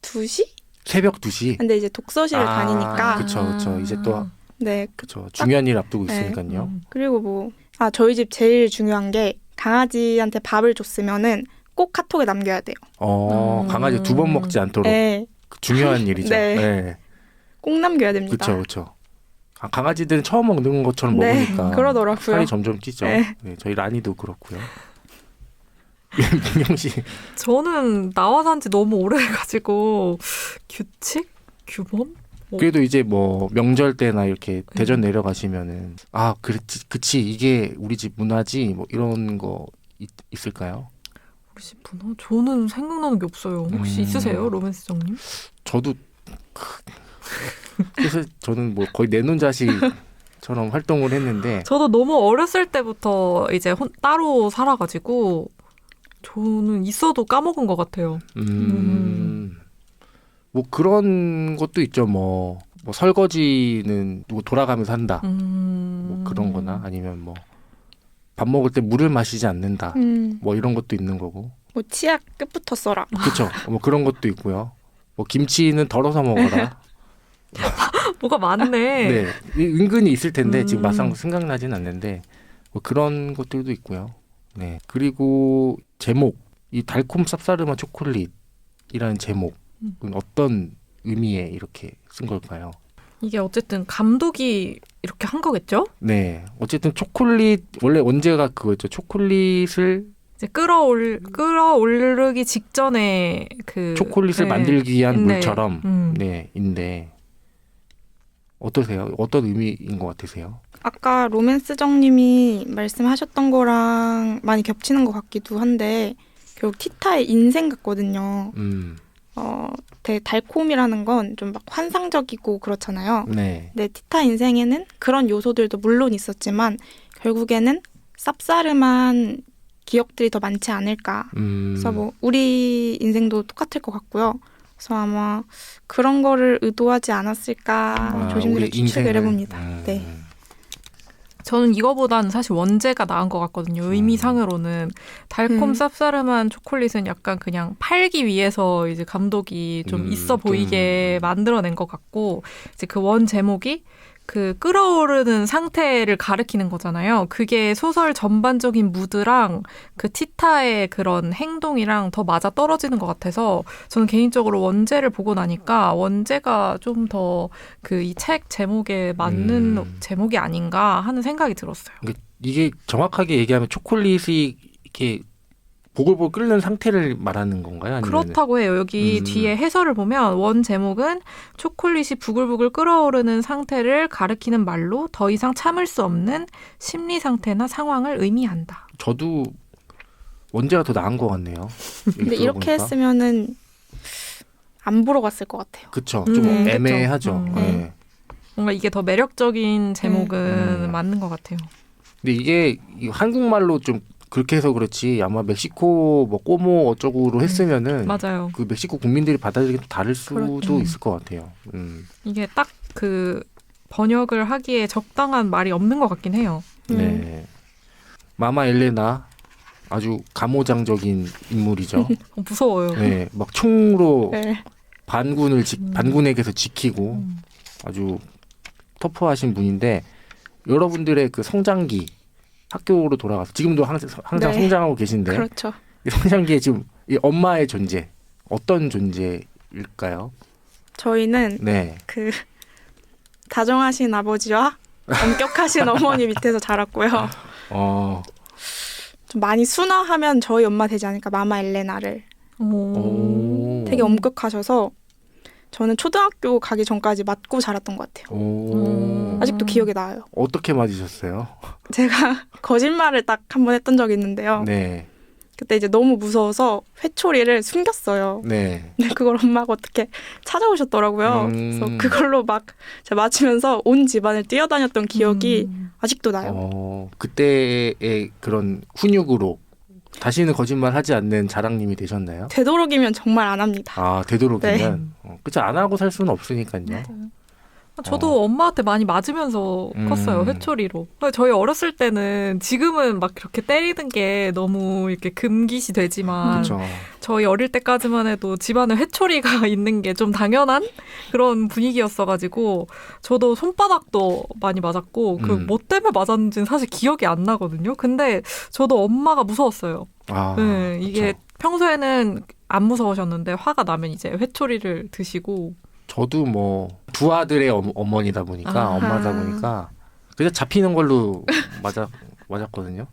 2시? 새벽 2시? 근데 이제 독서실을 다니니까 그쵸. 이제 또 네. 그쵸. 중요한 일 앞두고 네. 있으니까요. 그리고 저희 집 제일 중요한 게 강아지한테 밥을 줬으면은 꼭 카톡에 남겨야 돼요. 강아지 2번 먹지 않도록 네. 중요한 일이죠. 네. 네. 꼭 남겨야 됩니다. 그쵸. 강아지들은 처음 먹는 것처럼 네, 먹으니까 그러더라고요. 살이 점점 찌죠. 네. 네, 저희 라니도 그렇고요. 민경 씨. 저는 나와 산 지 너무 오래가지고 규칙? 규범? 그래도 이제 뭐 명절 때나 이렇게 대전 내려가시면은 그치 이게 우리 집 문화지 뭐 이런 거 있을까요? 우리 집 문화? 저는 생각나는 게 없어요. 혹시 있으세요, 로맨스정님? 저도 그래서 저는 뭐 거의 내놓은 자식처럼 활동을 했는데 저도 너무 어렸을 때부터 이제 따로 살아가지고 저는 있어도 까먹은 것 같아요. 뭐 그런 것도 있죠. 뭐 설거지는 누구 돌아가면서 한다. 뭐 그런 거나 아니면 뭐 밥 먹을 때 물을 마시지 않는다. 뭐 이런 것도 있는 거고. 뭐 치약 끝부터 써라. 그렇죠. 뭐 그런 것도 있고요. 뭐 김치는 덜어서 먹어라. 뭐가 많네. 네. 은근히 있을 텐데 지금 막상 생각나진 않는데 뭐 그런 것들도 있고요. 네. 그리고 제목, 이 달콤 쌉싸름한 초콜릿이라는 제목은 어떤 의미에 이렇게 쓴 걸까요? 이게 어쨌든 감독이 이렇게 한 거겠죠? 네. 어쨌든 초콜릿 원래 원제가 그거죠. 초콜릿을 이제 끌어올르기 직전에 그 초콜릿을 만들기 위한 네. 물처럼 인데 어떠세요? 어떤 의미인 것 같으세요? 아까 로맨스정님이 말씀하셨던 거랑 많이 겹치는 것 같기도 한데 결국 티타의 인생 같거든요. 되게 달콤이라는 건 좀 막 환상적이고 그렇잖아요. 네. 근데 티타 인생에는 그런 요소들도 물론 있었지만 결국에는 쌉싸름한 기억들이 더 많지 않을까. 그래서 뭐 우리 인생도 똑같을 것 같고요. 그래서 아마 그런 거를 의도하지 않았을까 조심스레 추측을 해봅니다. 네. 저는 이거보다는 사실 원제가 나은 것 같거든요. 의미상으로는 달콤 쌉싸름한 초콜릿은 약간 그냥 팔기 위해서 이제 감독이 좀 있어 보이게 만들어낸 것 같고 이제 그 원 제목이 그 끓어오르는 상태를 가리키는 거잖아요. 그게 소설 전반적인 무드랑 그 티타의 그런 행동이랑 더 맞아 떨어지는 것 같아서 저는 개인적으로 원제를 보고 나니까 원제가 좀 더 그 이 책 제목에 맞는 제목이 아닌가 하는 생각이 들었어요. 이게 정확하게 얘기하면 초콜릿이 이렇게 보글보글 끓는 상태를 말하는 건가요? 아니면은? 그렇다고 해요. 여기 뒤에 해설을 보면 원 제목은 초콜릿이 부글부글 끓어오르는 상태를 가리키는 말로 더 이상 참을 수 없는 심리 상태나 상황을 의미한다. 저도 원제가 더 나은 것 같네요. 근데 이렇게 했으면은 안 보러 갔을 것 같아요. 그쵸. 좀 애매하죠. 그쵸. 네. 뭔가 이게 더 매력적인 제목은 맞는 것 같아요. 근데 이게 한국말로 좀 그렇게 해서 그렇지 아마 멕시코 뭐 꼬모 어쩌고로 했으면은 맞아요. 그 멕시코 국민들이 받아들이기 좀 다를 수도 그렇죠. 있을 것 같아요. 이게 딱 그 번역을 하기에 적당한 말이 없는 것 같긴 해요. 네. 마마 엘레나 아주 감오장적인 인물이죠. 무서워요. 네, 막 총으로 네. 반군에게서 지키고 아주 터프하신 분인데 여러분들의 그 성장기 학교로 돌아가서 지금도 항상 네. 성장하고 계신데 그렇죠. 이 성장기에 지금 이 엄마의 존재 어떤 존재일까요? 저희는 네. 그 다정하신 아버지와 엄격하신 어머니 밑에서 자랐고요. 좀 많이 순화하면 저희 엄마 되지 않을까, 마마 엘레나를. 오. 되게 엄격하셔서 저는 초등학교 가기 전까지 맞고 자랐던 것 같아요. 오. 아직도 기억이 나요. 어떻게 맞으셨어요? 제가 거짓말을 딱 한 번 했던 적이 있는데요. 네. 그때 이제 너무 무서워서 회초리를 숨겼어요. 네. 근데 그걸 엄마가 어떻게 찾아오셨더라고요. 그래서 그걸로 막 제가 맞으면서 온 집안을 뛰어다녔던 기억이 아직도 나요. 그때의 그런 훈육으로 다시는 거짓말 하지 않는 자랑님이 되셨나요? 되도록이면 정말 안 합니다. 아, 되도록이면. 그치, 안 하고 살 수는 없으니까요. 저도 엄마한테 많이 맞으면서 컸어요. 회초리로. 저희 어렸을 때는 지금은 막 그렇게 때리는 게 너무 이렇게 금기시 되지만 그쵸. 저희 어릴 때까지만 해도 집안에 회초리가 있는 게 좀 당연한 그런 분위기였어가지고 저도 손바닥도 많이 맞았고 그 뭐 때문에 맞았는지는 사실 기억이 안 나거든요. 근데 저도 엄마가 무서웠어요. 네, 이게 평소에는 안 무서우셨는데 화가 나면 이제 회초리를 드시고 저도 뭐 두 아들의 어머니다 보니까 엄마다 보니까 그냥 잡히는 걸로 맞았거든요.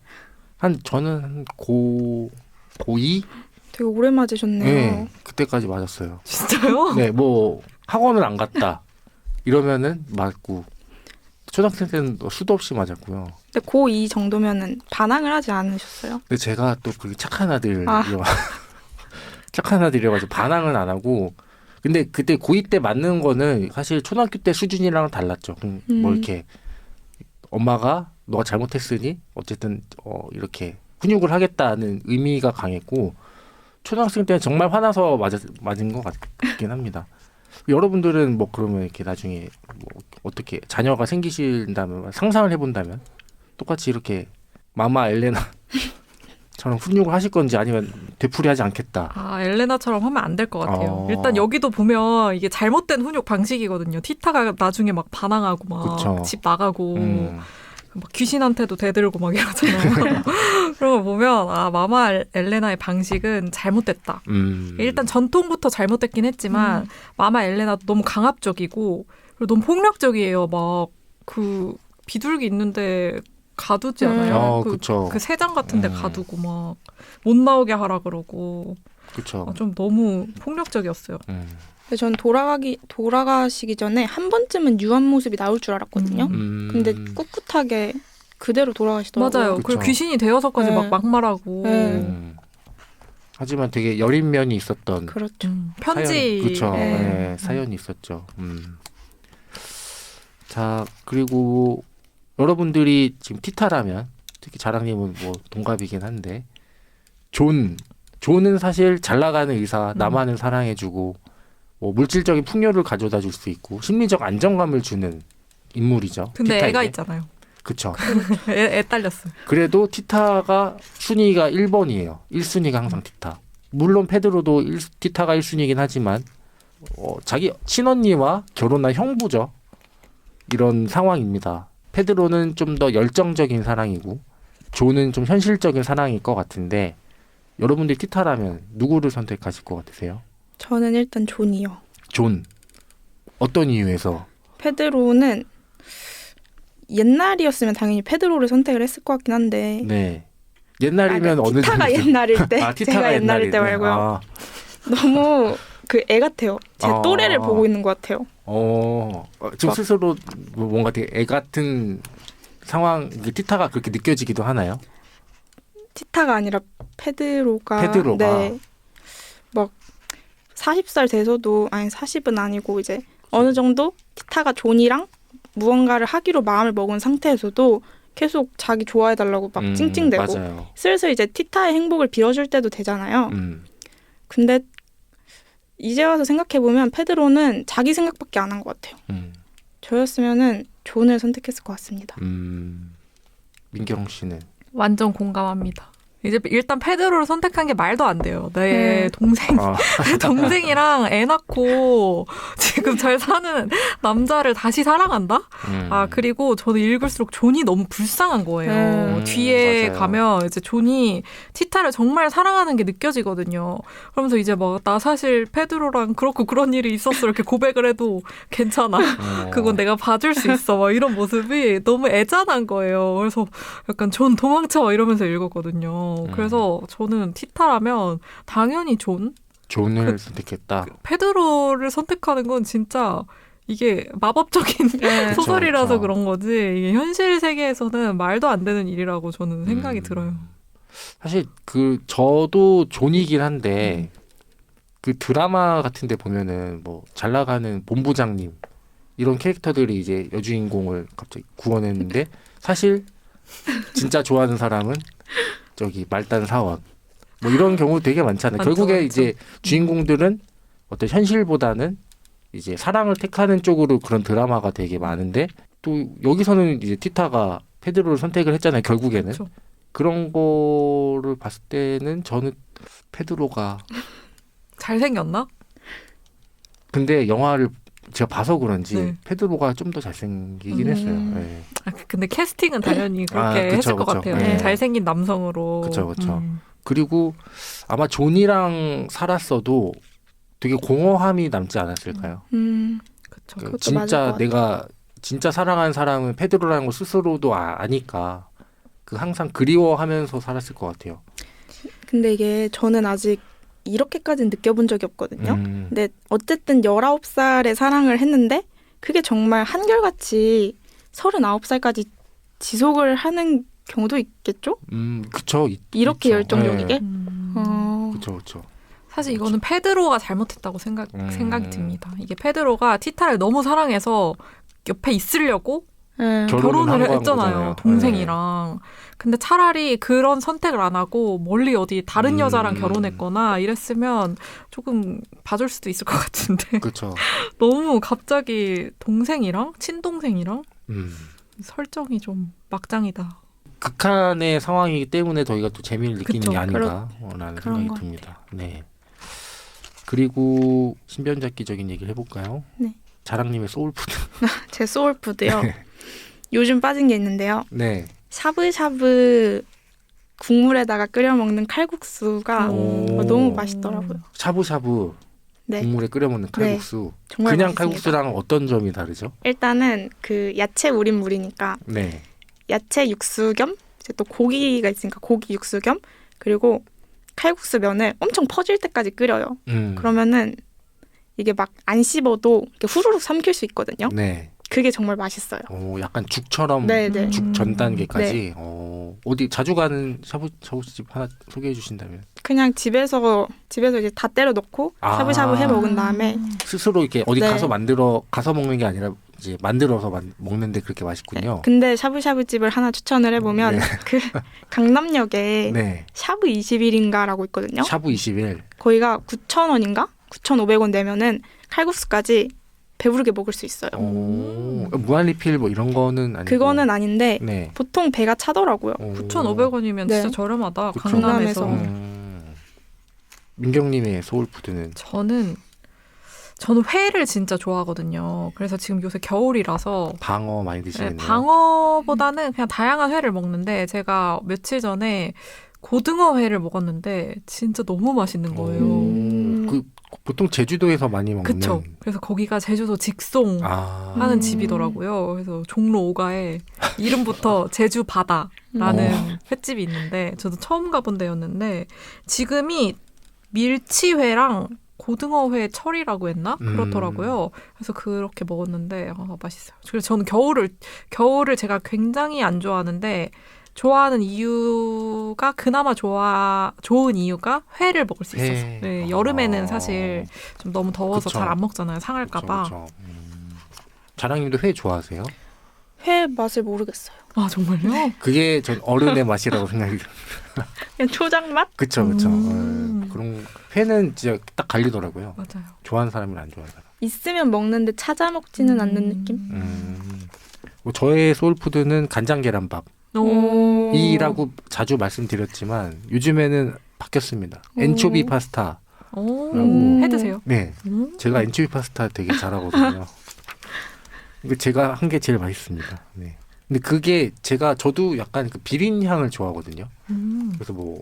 저는 한 고2? 되게 오래 맞으셨네요. 네, 그때까지 맞았어요. 진짜요? 네, 뭐 학원을 안 갔다 이러면은 맞고 초등학생 때는 수도 없이 맞았고요. 근데 고2 정도면은 반항을 하지 않으셨어요? 근데 제가 또 그렇게 착한 착한 아들이어가지고 반항은 안 하고 근데 그때 고2 때 맞는 거는 사실 초등학교 때 수준이랑은 달랐죠. 뭐 이렇게 엄마가 너가 잘못했으니 어쨌든 이렇게 훈육을 하겠다는 의미가 강했고 초등학생 때는 정말 화나서 맞은 것 같긴 합니다. 여러분들은 뭐 그러면 이렇게 나중에 뭐 어떻게 자녀가 생기신다면 상상을 해본다면 똑같이 이렇게 마마 엘레나 처럼 훈육을 하실 건지 아니면 되풀이하지 않겠다. 엘레나처럼 하면 안 될 것 같아요. 일단 여기도 보면 이게 잘못된 훈육 방식이거든요. 티타가 나중에 막 반항하고 막 집 나가고 막 귀신한테도 대들고 막 이러잖아요. 그런 거 보면 마마 엘레나의 방식은 잘못됐다. 일단 전통부터 잘못됐긴 했지만 마마 엘레나도 너무 강압적이고 그리고 너무 폭력적이에요. 막 그 비둘기 있는데 가두지 않아요? 그 새장 같은 데 가두고 막 못 나오게 하라 그러고. 그쵸. 좀 너무 폭력적이었어요. 근데 전 돌아가시기 전에 한 번쯤은 유한 모습이 나올 줄 알았거든요. 근데 꿋꿋하게 그대로 돌아가시더라고요. 맞아요. 그리고 귀신이 되어서까지 막 막말하고. 하지만 되게 여린 면이 있었던. 그렇죠. 편지. 그렇죠. 네, 사연이 있었죠. 자, 그리고 여러분들이 지금 티타라면 특히 자랑님은 뭐 동갑이긴 한데 존은 사실 잘 나가는 의사, 나만을 사랑해주고 뭐 물질적인 풍요를 가져다 줄 수 있고 심리적 안정감을 주는 인물이죠. 근데 티타에게. 애가 있잖아요. 그쵸. 애 딸렸어. 그래도 티타가 순위가 1번이에요. 1순위가 항상 티타. 물론 페드로도 티타가 1순위이긴 하지만 자기 친언니와 결혼한 형부죠. 이런 상황입니다. 페드로는 좀 더 열정적인 사랑이고 존은 좀 현실적인 사랑일 것 같은데 여러분들이 티타라면 누구를 선택하실 것 같으세요? 저는 일단 존이요. 존. 어떤 이유에서? 페드로는 옛날이었으면 당연히 페드로를 선택을 했을 것 같긴 한데 네. 옛날이면 어느 티타가 정도? 옛날일 때 아, 티타가 제가 옛날일 때 옛날이네. 말고요. 아, 너무 그 애 같아요. 제 아. 또래를 보고 있는 것 같아요. 좀 막- 스스로 뭔가 되게 애 같은 상황, 티타가 그렇게 느껴지기도 하나요? 티타가 아니라 페드로가 페드로가. 막 40살 돼서도 아니 40은 아니고 이제 어느 정도 티타가 존이랑 무언가를 하기로 마음을 먹은 상태에서도 계속 자기 좋아해달라고 막 찡찡대고 맞아요. 슬슬 이제 티타의 행복을 빌어줄 때도 되잖아요. 근데 이제 와서 생각해보면 페드로는 자기 생각밖에 안 한 것 같아요. 저였으면은 존을 선택했을 것 같습니다. 민경 씨는? 완전 공감합니다. 이제 일단 페드로를 선택한 게 말도 안 돼요. 내 동생이랑 애 낳고 지금 잘 사는 남자를 다시 사랑한다? 그리고 저는 읽을수록 존이 너무 불쌍한 거예요. 뒤에 맞아요. 가면 이제 존이 티타를 정말 사랑하는 게 느껴지거든요. 그러면서 이제 막 나 사실 페드로랑 그렇고 그런 일이 있었어 이렇게 고백을 해도 괜찮아. 그건 내가 봐줄 수 있어. 막 이런 모습이 너무 애잔한 거예요. 그래서 약간 존 도망쳐 이러면서 읽었거든요. 그래서 저는 티타라면 당연히 존을 선택했다. 페드로를 선택하는 건 진짜 이게 마법적인 소설이라서 그쵸. 그런 거지 이게 현실 세계에서는 말도 안 되는 일이라고 저는 생각이 들어요. 사실 저도 존이긴 한데 그 드라마 같은 데 보면은 뭐 잘 나가는 본부장님 이런 캐릭터들이 이제 여주인공을 갑자기 구원했는데 사실 진짜 좋아하는 사람은 저기 말단 사원 뭐 이런 경우 되게 많잖아요. 많죠, 결국에 많죠. 이제 주인공들은 어떤 현실보다는 이제 사랑을 택하는 쪽으로 그런 드라마가 되게 많은데 또 여기서는 이제 티타가 페드로를 선택을 했잖아요. 결국에는 그쵸. 그런 거를 봤을 때는 저는 페드로가 잘생겼나? 근데 영화를 제가 봐서 그런지 네. 페드로가 좀 더 잘생기긴 했어요. 네. 근데 캐스팅은 당연히 그렇게 그쵸, 했을 것 그쵸. 같아요. 네. 잘생긴 남성으로. 그쵸. 그리고 아마 존이랑 살았어도 되게 공허함이 남지 않았을까요? 그쵸. 그 그것도 맞을 것 진짜 같아요. 내가 진짜 사랑하는 사람은 페드로라는 걸 스스로도 아니까 그 항상 그리워하면서 살았을 것 같아요. 근데 이게 저는 아직 이렇게까지는 느껴본 적이 없거든요. 근데 어쨌든 19살의 사랑을 했는데 그게 정말 한결같이 39살까지 지속을 하는 경우도 있겠죠? 그쵸. 이렇게 있죠. 열정적이게? 그쵸. 사실 이거는 페드로가 잘못했다고 생각이 듭니다. 이게 페드로가 티타를 너무 사랑해서 옆에 있으려고 결혼을 한 했잖아요. 거잖아요. 동생이랑. 근데 차라리 그런 선택을 안 하고 멀리 어디 다른 여자랑 결혼했거나 이랬으면 조금 봐줄 수도 있을 것 같은데. 그쵸. 너무 갑자기 동생이랑 친동생이랑 설정이 좀 막장이다. 극한의 상황이기 때문에 저희가 또 재미를 느끼는 그쵸. 게 아닌가라는 그런 생각이 것 듭니다. 네. 그리고 신변잡기적인 얘기를 해볼까요? 네. 자랑님의 소울푸드. 제 소울푸드요. 요즘 빠진 게 있는데요. 네. 샤브샤브 국물에다가 끓여 먹는 칼국수가 오. 너무 맛있더라고요. 샤브샤브 네. 국물에 끓여 먹는 칼국수. 정말 그냥 맛있습니다. 칼국수랑 어떤 점이 다르죠? 일단은 그 야채 우린물이니까 네. 야채 육수 겸 이제 또 고기가 있으니까 고기 육수 겸 그리고 칼국수 면을 엄청 퍼질 때까지 끓여요. 그러면은 이게 막 안 씹어도 이렇게 후루룩 삼킬 수 있거든요. 네. 그게 정말 맛있어요. 약간 죽처럼 네네. 죽 전 단계까지. 네. 어디 자주 가는 샤브샤브집 하나 소개해 주신다면. 그냥 집에서 이제 다 때려 넣고 샤브샤브 해 먹은 다음에 스스로 이렇게 어디 네. 가서 먹는 게 아니라 이제 만들어서 먹는데 그렇게 맛있군요. 근데 샤브샤브 집을 하나 추천을 해보면 그 강남역에 네. 샤브 21인가라고 있거든요. 샤브 21. 거기가 9,000원인가? 9,500원 내면은 칼국수까지 배부르게 먹을 수 있어요. 무한리필 뭐 이런 거는 아니고. 그거는 아닌데 네. 보통 배가 차더라고요. 9,500원이면 네. 진짜 저렴하다. 그쵸. 강남에서. 민경님의 소울푸드는 저는 회를 진짜 좋아하거든요. 그래서 지금 요새 겨울이라서 방어 많이 드시겠네요. 방어보다는 그냥 다양한 회를 먹는데 제가 며칠 전에 고등어 회를 먹었는데 진짜 너무 맛있는 거예요. 그 보통 제주도에서 많이 먹는. 그쵸. 그래서 거기가 제주도 직송 하는 집이더라고요. 그래서 종로 5가에 이름부터 제주 바다라는 횟집이 있는데 저도 처음 가본 데였는데 지금이 밀치회랑 고등어회 철이라고 했나? 그렇더라고요. 그래서 그렇게 먹었는데 맛있어요. 그래서 저는 겨울을 제가 굉장히 안 좋아하는데 좋아하는 이유가 그나마 좋은 이유가 회를 먹을 수 있어서. 네, 여름에는 사실 좀 너무 더워서 잘 안 먹잖아요. 상할까봐. 그쵸. 자랑님도 회 좋아하세요? 회 맛을 모르겠어요. 아 정말요? 그게 전 어른의 맛이라고 생각이 들어요. 그냥 초장 맛? 그쵸. 그런 회는 진짜 딱 갈리더라고요. 맞아요. 좋아하는 사람이랑 안 좋아하는 사람. 있으면 먹는데 찾아 먹지는 않는 느낌? 뭐 저의 소울푸드는 간장 계란밥. 이라고 자주 말씀드렸지만 요즘에는 바뀌었습니다. 엔초비 파스타. 해 드세요? 네, 제가 엔초비 파스타 되게 잘하거든요. 이거 제가 한 게 제일 맛있습니다. 네. 근데 그게 저도 약간 그 비린 향을 좋아하거든요. 그래서 뭐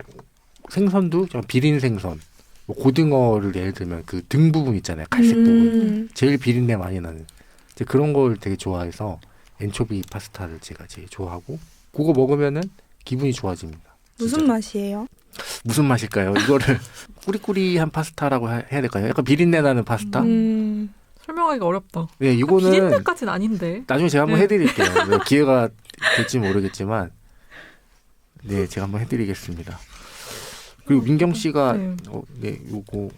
생선도 좀 비린 생선, 뭐 고등어를 예를 들면 그 등 부분 있잖아요, 갈색 부분, 제일 비린내 많이 나는 이제 그런 걸 되게 좋아해서 엔초비 파스타를 제가 제일 좋아하고. 그거 먹으면은 기분이 좋아집니다. 무슨 진짜로. 맛이에요? 무슨 맛일까요? 이거를 꾸리꾸리한 파스타라고 해야 될까요? 약간 비린내 나는 파스타? 설명하기가 어렵다. 네, 이거는 비린내까지는 아닌데. 나중에 제가 한번 해드릴게요. 네, 기회가 될지 모르겠지만, 네, 제가 한번 해드리겠습니다. 그리고 민경 씨가 요거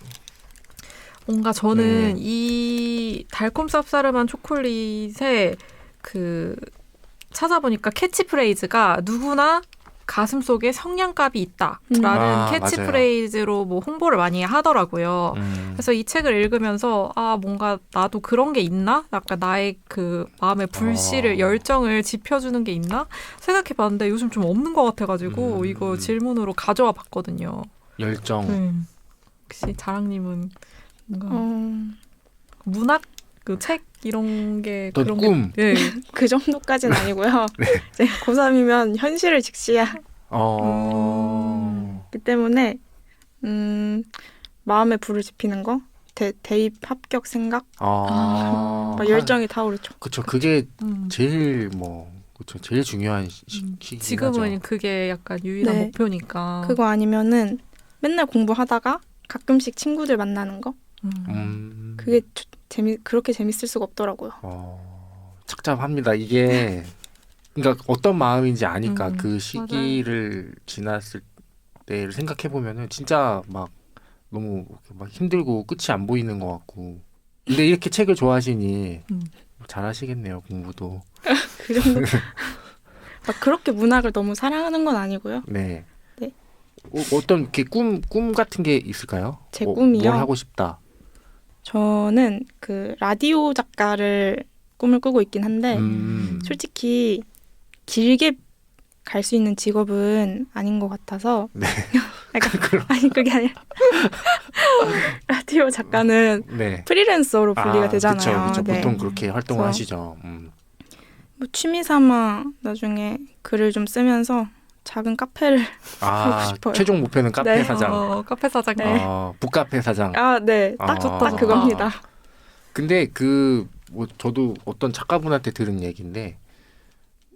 뭔가 저는 이 달콤 쌉싸름한 초콜릿에 찾아보니까 캐치프레이즈가 누구나 가슴속에 성냥갑이 있다라는 캐치프레이즈로 뭐 홍보를 많이 하더라고요. 그래서 이 책을 읽으면서 뭔가 나도 그런 게 있나? 약간 나의 그 마음의 불씨를 열정을 지펴주는 게 있나? 생각해봤는데 요즘 좀 없는 것 같아가지고 이거 질문으로 가져와 봤거든요. 열정. 혹시 자랑님은 뭔가 문학 그 책 이런 게 또 그런 꿈. 게 그 정도까지는 아니고요. 이제 고3이면 현실을 직시해야 그 때문에 마음에 불을 지피는 거, 대입 합격 생각, 막 열정이 타오르죠. 그렇죠. 그게 제일 그렇죠. 제일 중요한 시기죠. 지금은 그게 약간 유일한 목표니까. 그거 아니면은 맨날 공부하다가 가끔씩 친구들 만나는 거. 그게 그렇게 재밌을 수가 없더라고요. 착잡합니다. 이게 그러니까 어떤 마음인지 아니까 그 시기를 지났을 때를 생각해 보면은 진짜 막 너무 막 힘들고 끝이 안 보이는 것 같고. 근데 이렇게 책을 좋아하시니 잘하시겠네요, 공부도. 그 정도. 막 그렇게 문학을 너무 사랑하는 건 아니고요. 네. 어떤 이렇게 꿈 같은 게 있을까요? 제 꿈이요? 뭘 하고 싶다. 저는 그 라디오 작가를 꿈을 꾸고 있긴 한데 솔직히 길게 갈 수 있는 직업은 아닌 것 같아서. 네. 아니 그게 아니라 라디오 작가는 프리랜서로 분리가 되잖아요. 그렇죠. 보통 그렇게 활동을 하시죠. 뭐 취미 삼아 나중에 글을 좀 쓰면서 작은 카페를 하고 싶어요. 최종 목표는 카페 사장. 카페 사장. 북카페 사장. 네. 딱 그겁니다. 근데 뭐 저도 어떤 작가분한테 들은 얘기인데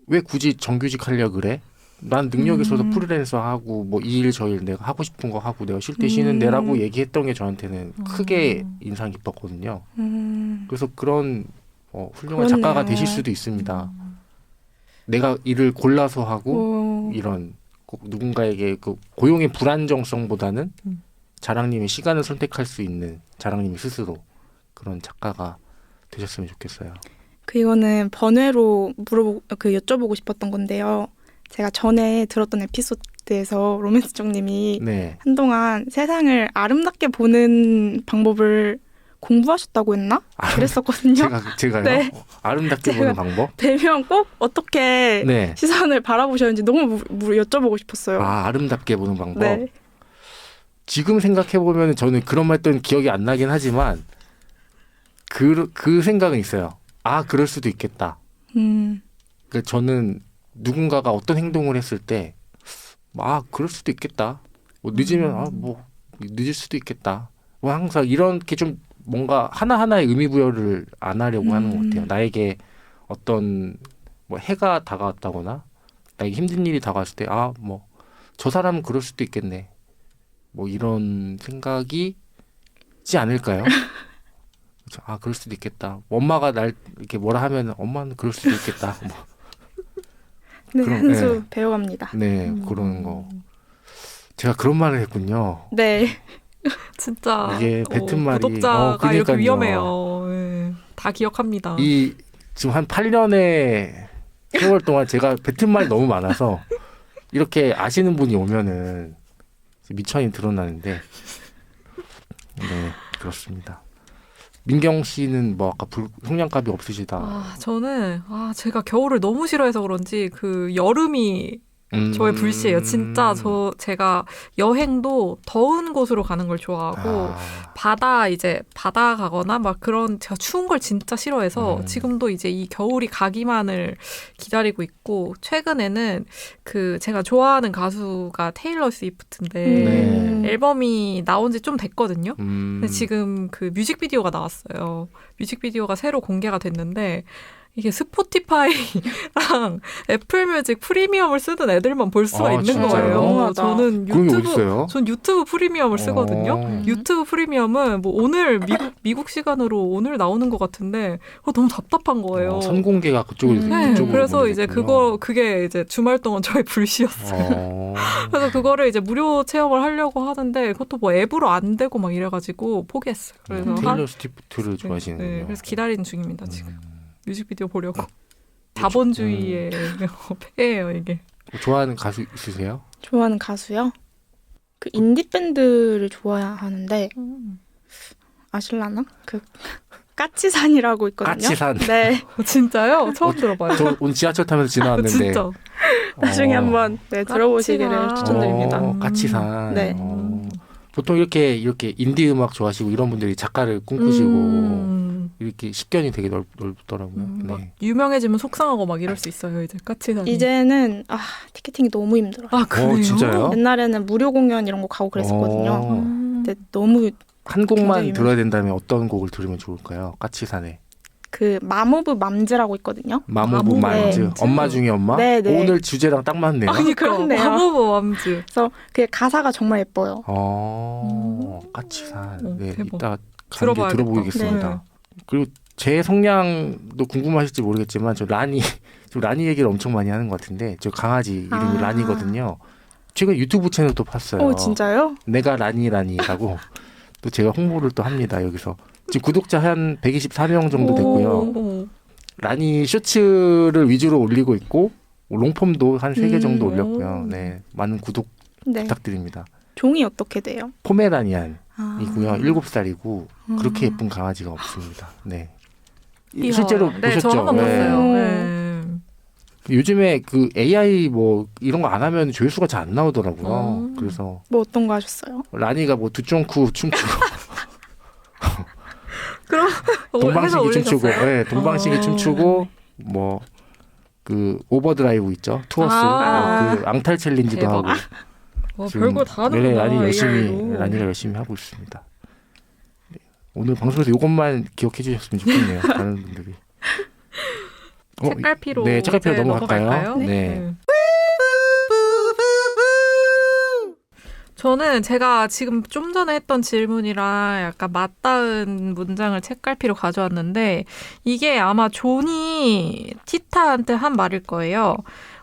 왜 굳이 정규직 하려고 그래? 난 능력 있어서 프리랜서 하고 뭐 이 일 저 일 내가 하고 싶은 거 하고 내가 쉴 때 쉬는데라고 얘기했던 게 저한테는 크게 인상 깊었거든요. 그래서 그런 훌륭한 작가가 되실 수도 있습니다. 내가 일을 골라서 하고 이런 누군가에게 그 고용의 불안정성보다는 자랑님이 시간을 선택할 수 있는 자랑님이 스스로 그런 작가가 되셨으면 좋겠어요. 이거는 번외로 여쭤보고 싶었던 건데요. 제가 전에 들었던 에피소드에서 로맨스정님이 한동안 세상을 아름답게 보는 방법을 공부하셨다고 했나? 그랬었거든요. 제가요? 네. 아름답게 보는 방법? 뵈면 꼭 어떻게 네. 시선을 바라보셨는지 너무 여쭤보고 싶었어요. 아름답게 보는 방법? 네. 지금 생각해보면 저는 그런 말 했던 기억이 안 나긴 하지만 그 생각은 있어요. 그럴 수도 있겠다. 그러니까 저는 누군가가 어떤 행동을 했을 때 그럴 수도 있겠다. 뭐 늦으면 뭐 늦을 수도 있겠다. 뭐 항상 이렇게 좀 뭔가 하나하나의 의미 부여를 안 하려고 하는 것 같아요. 나에게 어떤 뭐 해가 다가왔다거나 나에게 힘든 일이 다가왔을 때 뭐 저 사람은 그럴 수도 있겠네. 뭐 이런 생각이 있지 않을까요? 그럴 수도 있겠다. 엄마가 날 이렇게 뭐라 하면 엄마는 그럴 수도 있겠다. 뭐. 네, 그럼, 한 수 네. 배워갑니다. 네, 그런 거. 제가 그런 말을 했군요. 네. 진짜 이게 뱉은 말이 구독자가 이렇게 그러니까요. 위험해요. 네, 다 기억합니다. 이 지금 한 8년의 세월 동안 제가 뱉은 말이 너무 많아서 이렇게 아시는 분이 오면은 미천이 드러나는데 네, 그렇습니다. 민경 씨는 뭐 아까 성냥갑이 없으시다. 저는 제가 겨울을 너무 싫어해서 그런지 그 여름이 저의 불씨예요. 진짜 제가 여행도 더운 곳으로 가는 걸 좋아하고 바다 가거나 막 그런 제가 추운 걸 진짜 싫어해서 지금도 이제 이 겨울이 가기만을 기다리고 있고 최근에는 그 제가 좋아하는 가수가 테일러 스위프트인데 앨범이 나온 지 좀 됐거든요. 근데 지금 그 뮤직비디오가 나왔어요. 뮤직비디오가 새로 공개가 됐는데 이게 스포티파이랑 애플뮤직 프리미엄을 쓰는 애들만 볼 수가 있는 진짜요? 거예요. 너무하다. 저는 그런 게 어딨어요? 전 유튜브 프리미엄을 쓰거든요. 유튜브 프리미엄은 뭐 오늘 미국 시간으로 오늘 나오는 것 같은데 너무 답답한 거예요. 선공개가 그쪽으로 네, 그래서 이제 그게 이제 주말 동안 저의 불씨였어요. 그래서 그거를 이제 무료 체험을 하려고 하는데 그것도 뭐 앱으로 안 되고 막 이래가지고 포기했어요. 그래서 테일러 스위프트를 좋아하시는군요. 네, 그래서 기다리는 중입니다 지금. 뮤직비디오 보려고. 자본주의의 폐예요 이게. 좋아하는 가수 있으세요? 좋아하는 가수요? 그 인디 밴드를 좋아하는데 아실라나? 그 까치산이라고 있거든요. 까치산. 네. 진짜요? 처음 들어봐요. 저 오늘 지하철 타면서 지나왔는데 진짜. 나중에 한번 들어보시기를 까치산. 추천드립니다. 까치산. 네. 보통 이렇게 인디 음악 좋아하시고 이런 분들이 작가를 꿈꾸시고 이렇게 식견이 되게 넓더라고요. 막 네. 유명해지면 속상하고 막 이럴 수 있어요. 이제 까치산. 이제는 티켓팅이 너무 힘들어요. 그래요? 진짜요? 옛날에는 무료 공연 이런 거 가고 그랬었거든요. 근데 너무 한 곡만 굉장히 들어야 된다면 어떤 곡을 들으면 좋을까요? 까치산에. 그 맘오브 맘즈라고 있거든요. 맘오브 맘즈. 맘즈. 엄마 중에 엄마? 네. 오늘 주제랑 딱 맞네요. 그렇네요. 마모브 맘즈. 그래서 그 가사가 정말 예뻐요. 까치산. 네, 대박. 이따 들어봐야겠다. 들어보겠습니다. 네. 그리고 제 성향도 궁금하실지 모르겠지만 저 라니 얘기를 엄청 많이 하는 것 같은데 저 강아지 이름이 라니거든요. 최근 유튜브 채널도 팠어요. 진짜요? 내가 라니라고 또 제가 홍보를 또 합니다. 여기서 지금 구독자 한 124명 정도 됐고요. 라니 쇼츠를 위주로 올리고 있고 롱폼도 한 3개 정도 올렸고요. 네, 많은 구독 부탁드립니다. 종이 어떻게 돼요? 포메라니안이고요. 7살이고 그렇게 예쁜 강아지가 없습니다. 네. 실제로 네, 보셨죠? 저 한번 네. 봤어요. 네. 요즘에 그 AI 뭐 이런 거 안 하면 조회수가 잘 안 나오더라고요. 그래서 뭐 어떤 거 하셨어요? 라니가 뭐 두쫑쿠 춤추고 그럼 동방신기 춤추고, 올리셨어요? 동방신기 춤추고 뭐 그 오버드라이브 있죠, 투어스, 그 앙탈 챌린지도 대박. 하고. 별걸 다 하는구나. 네, AI로. 라니가 열심히 하고 있습니다. 네. 오늘 방송에서 이것만 기억해 주셨으면 좋겠네요. 다른 분들이. 책갈피로 네, 책갈피로 넘어갈까요? 네. 저는 제가 지금 좀 전에 했던 질문이랑 약간 맞닿은 문장을 책갈피로 가져왔는데 이게 아마 존이 티타한테 한 말일 거예요.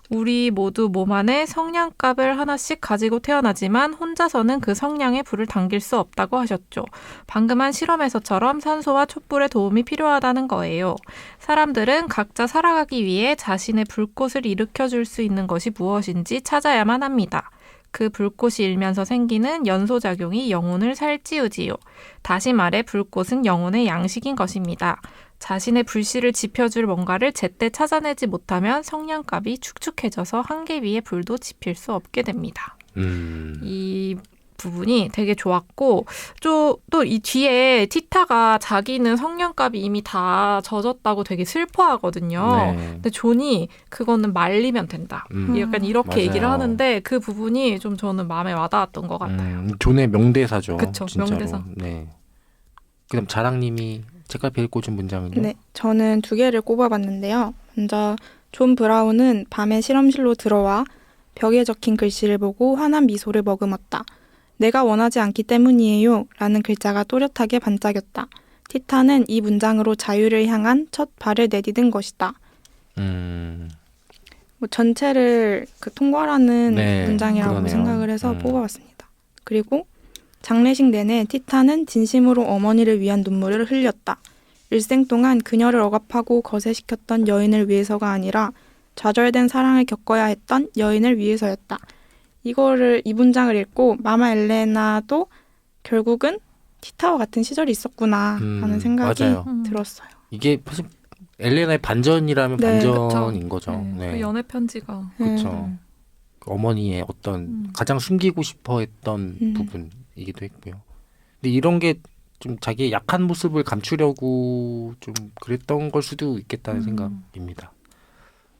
우리 모두 몸 안에 성냥갑을 하나씩 가지고 태어나지만 혼자서는 그 성냥에 불을 당길 수 없다고 하셨죠. 방금 한 실험에서처럼 산소와 촛불의 도움이 필요하다는 거예요. 사람들은 각자 살아가기 위해 자신의 불꽃을 일으켜줄 수 있는 것이 무엇인지 찾아야만 합니다. 그 불꽃이 일면서 생기는 연소작용이 영혼을 살찌우지요. 다시 말해 불꽃은 영혼의 양식인 것입니다. 자신의 불씨를 지펴줄 뭔가를 제때 찾아내지 못하면 성냥갑이 축축해져서 한개 위에 불도 지필 수 없게 됩니다. 이 부분이 되게 좋았고 또 이 뒤에 티타가 자기는 성냥갑이 이미 다 젖었다고 되게 슬퍼하거든요. 네. 근데 존이 그거는 말리면 된다. 약간 이렇게 맞아요. 얘기를 하는데 그 부분이 좀 저는 마음에 와닿았던 것 같아요. 존의 명대사죠. 그쵸, 진짜로. 명대사. 네. 그다음 자랑님이 책갈피를 꽂은 문장은요? 네, 저는 2개를 꼽아봤는데요. 먼저 존 브라운은 밤에 실험실로 들어와 벽에 적힌 글씨를 보고 환한 미소를 머금었다. 내가 원하지 않기 때문이에요. 라는 글자가 또렷하게 반짝였다. 티타는 이 문장으로 자유를 향한 첫 발을 내디딘 것이다. 뭐 전체를 통괄하는 네, 문장이라고 그러네요. 생각을 해서 뽑아봤습니다. 그리고 장례식 내내 티타는 진심으로 어머니를 위한 눈물을 흘렸다. 일생 동안 그녀를 억압하고 거세시켰던 여인을 위해서가 아니라 좌절된 사랑을 겪어야 했던 여인을 위해서였다. 이 문장을 읽고 마마 엘레나도 결국은 티타와 같은 시절이 있었구나 하는 생각이 맞아요. 들었어요. 이게 사실 엘레나의 반전이라면 네, 반전인 거죠. 네. 네. 그 연애 편지가 그렇죠. 그 어머니의 어떤 가장 숨기고 싶어했던 부분이기도 했고요. 근데 이런 게 좀 자기의 약한 모습을 감추려고 좀 그랬던 걸 수도 있겠다는 생각입니다.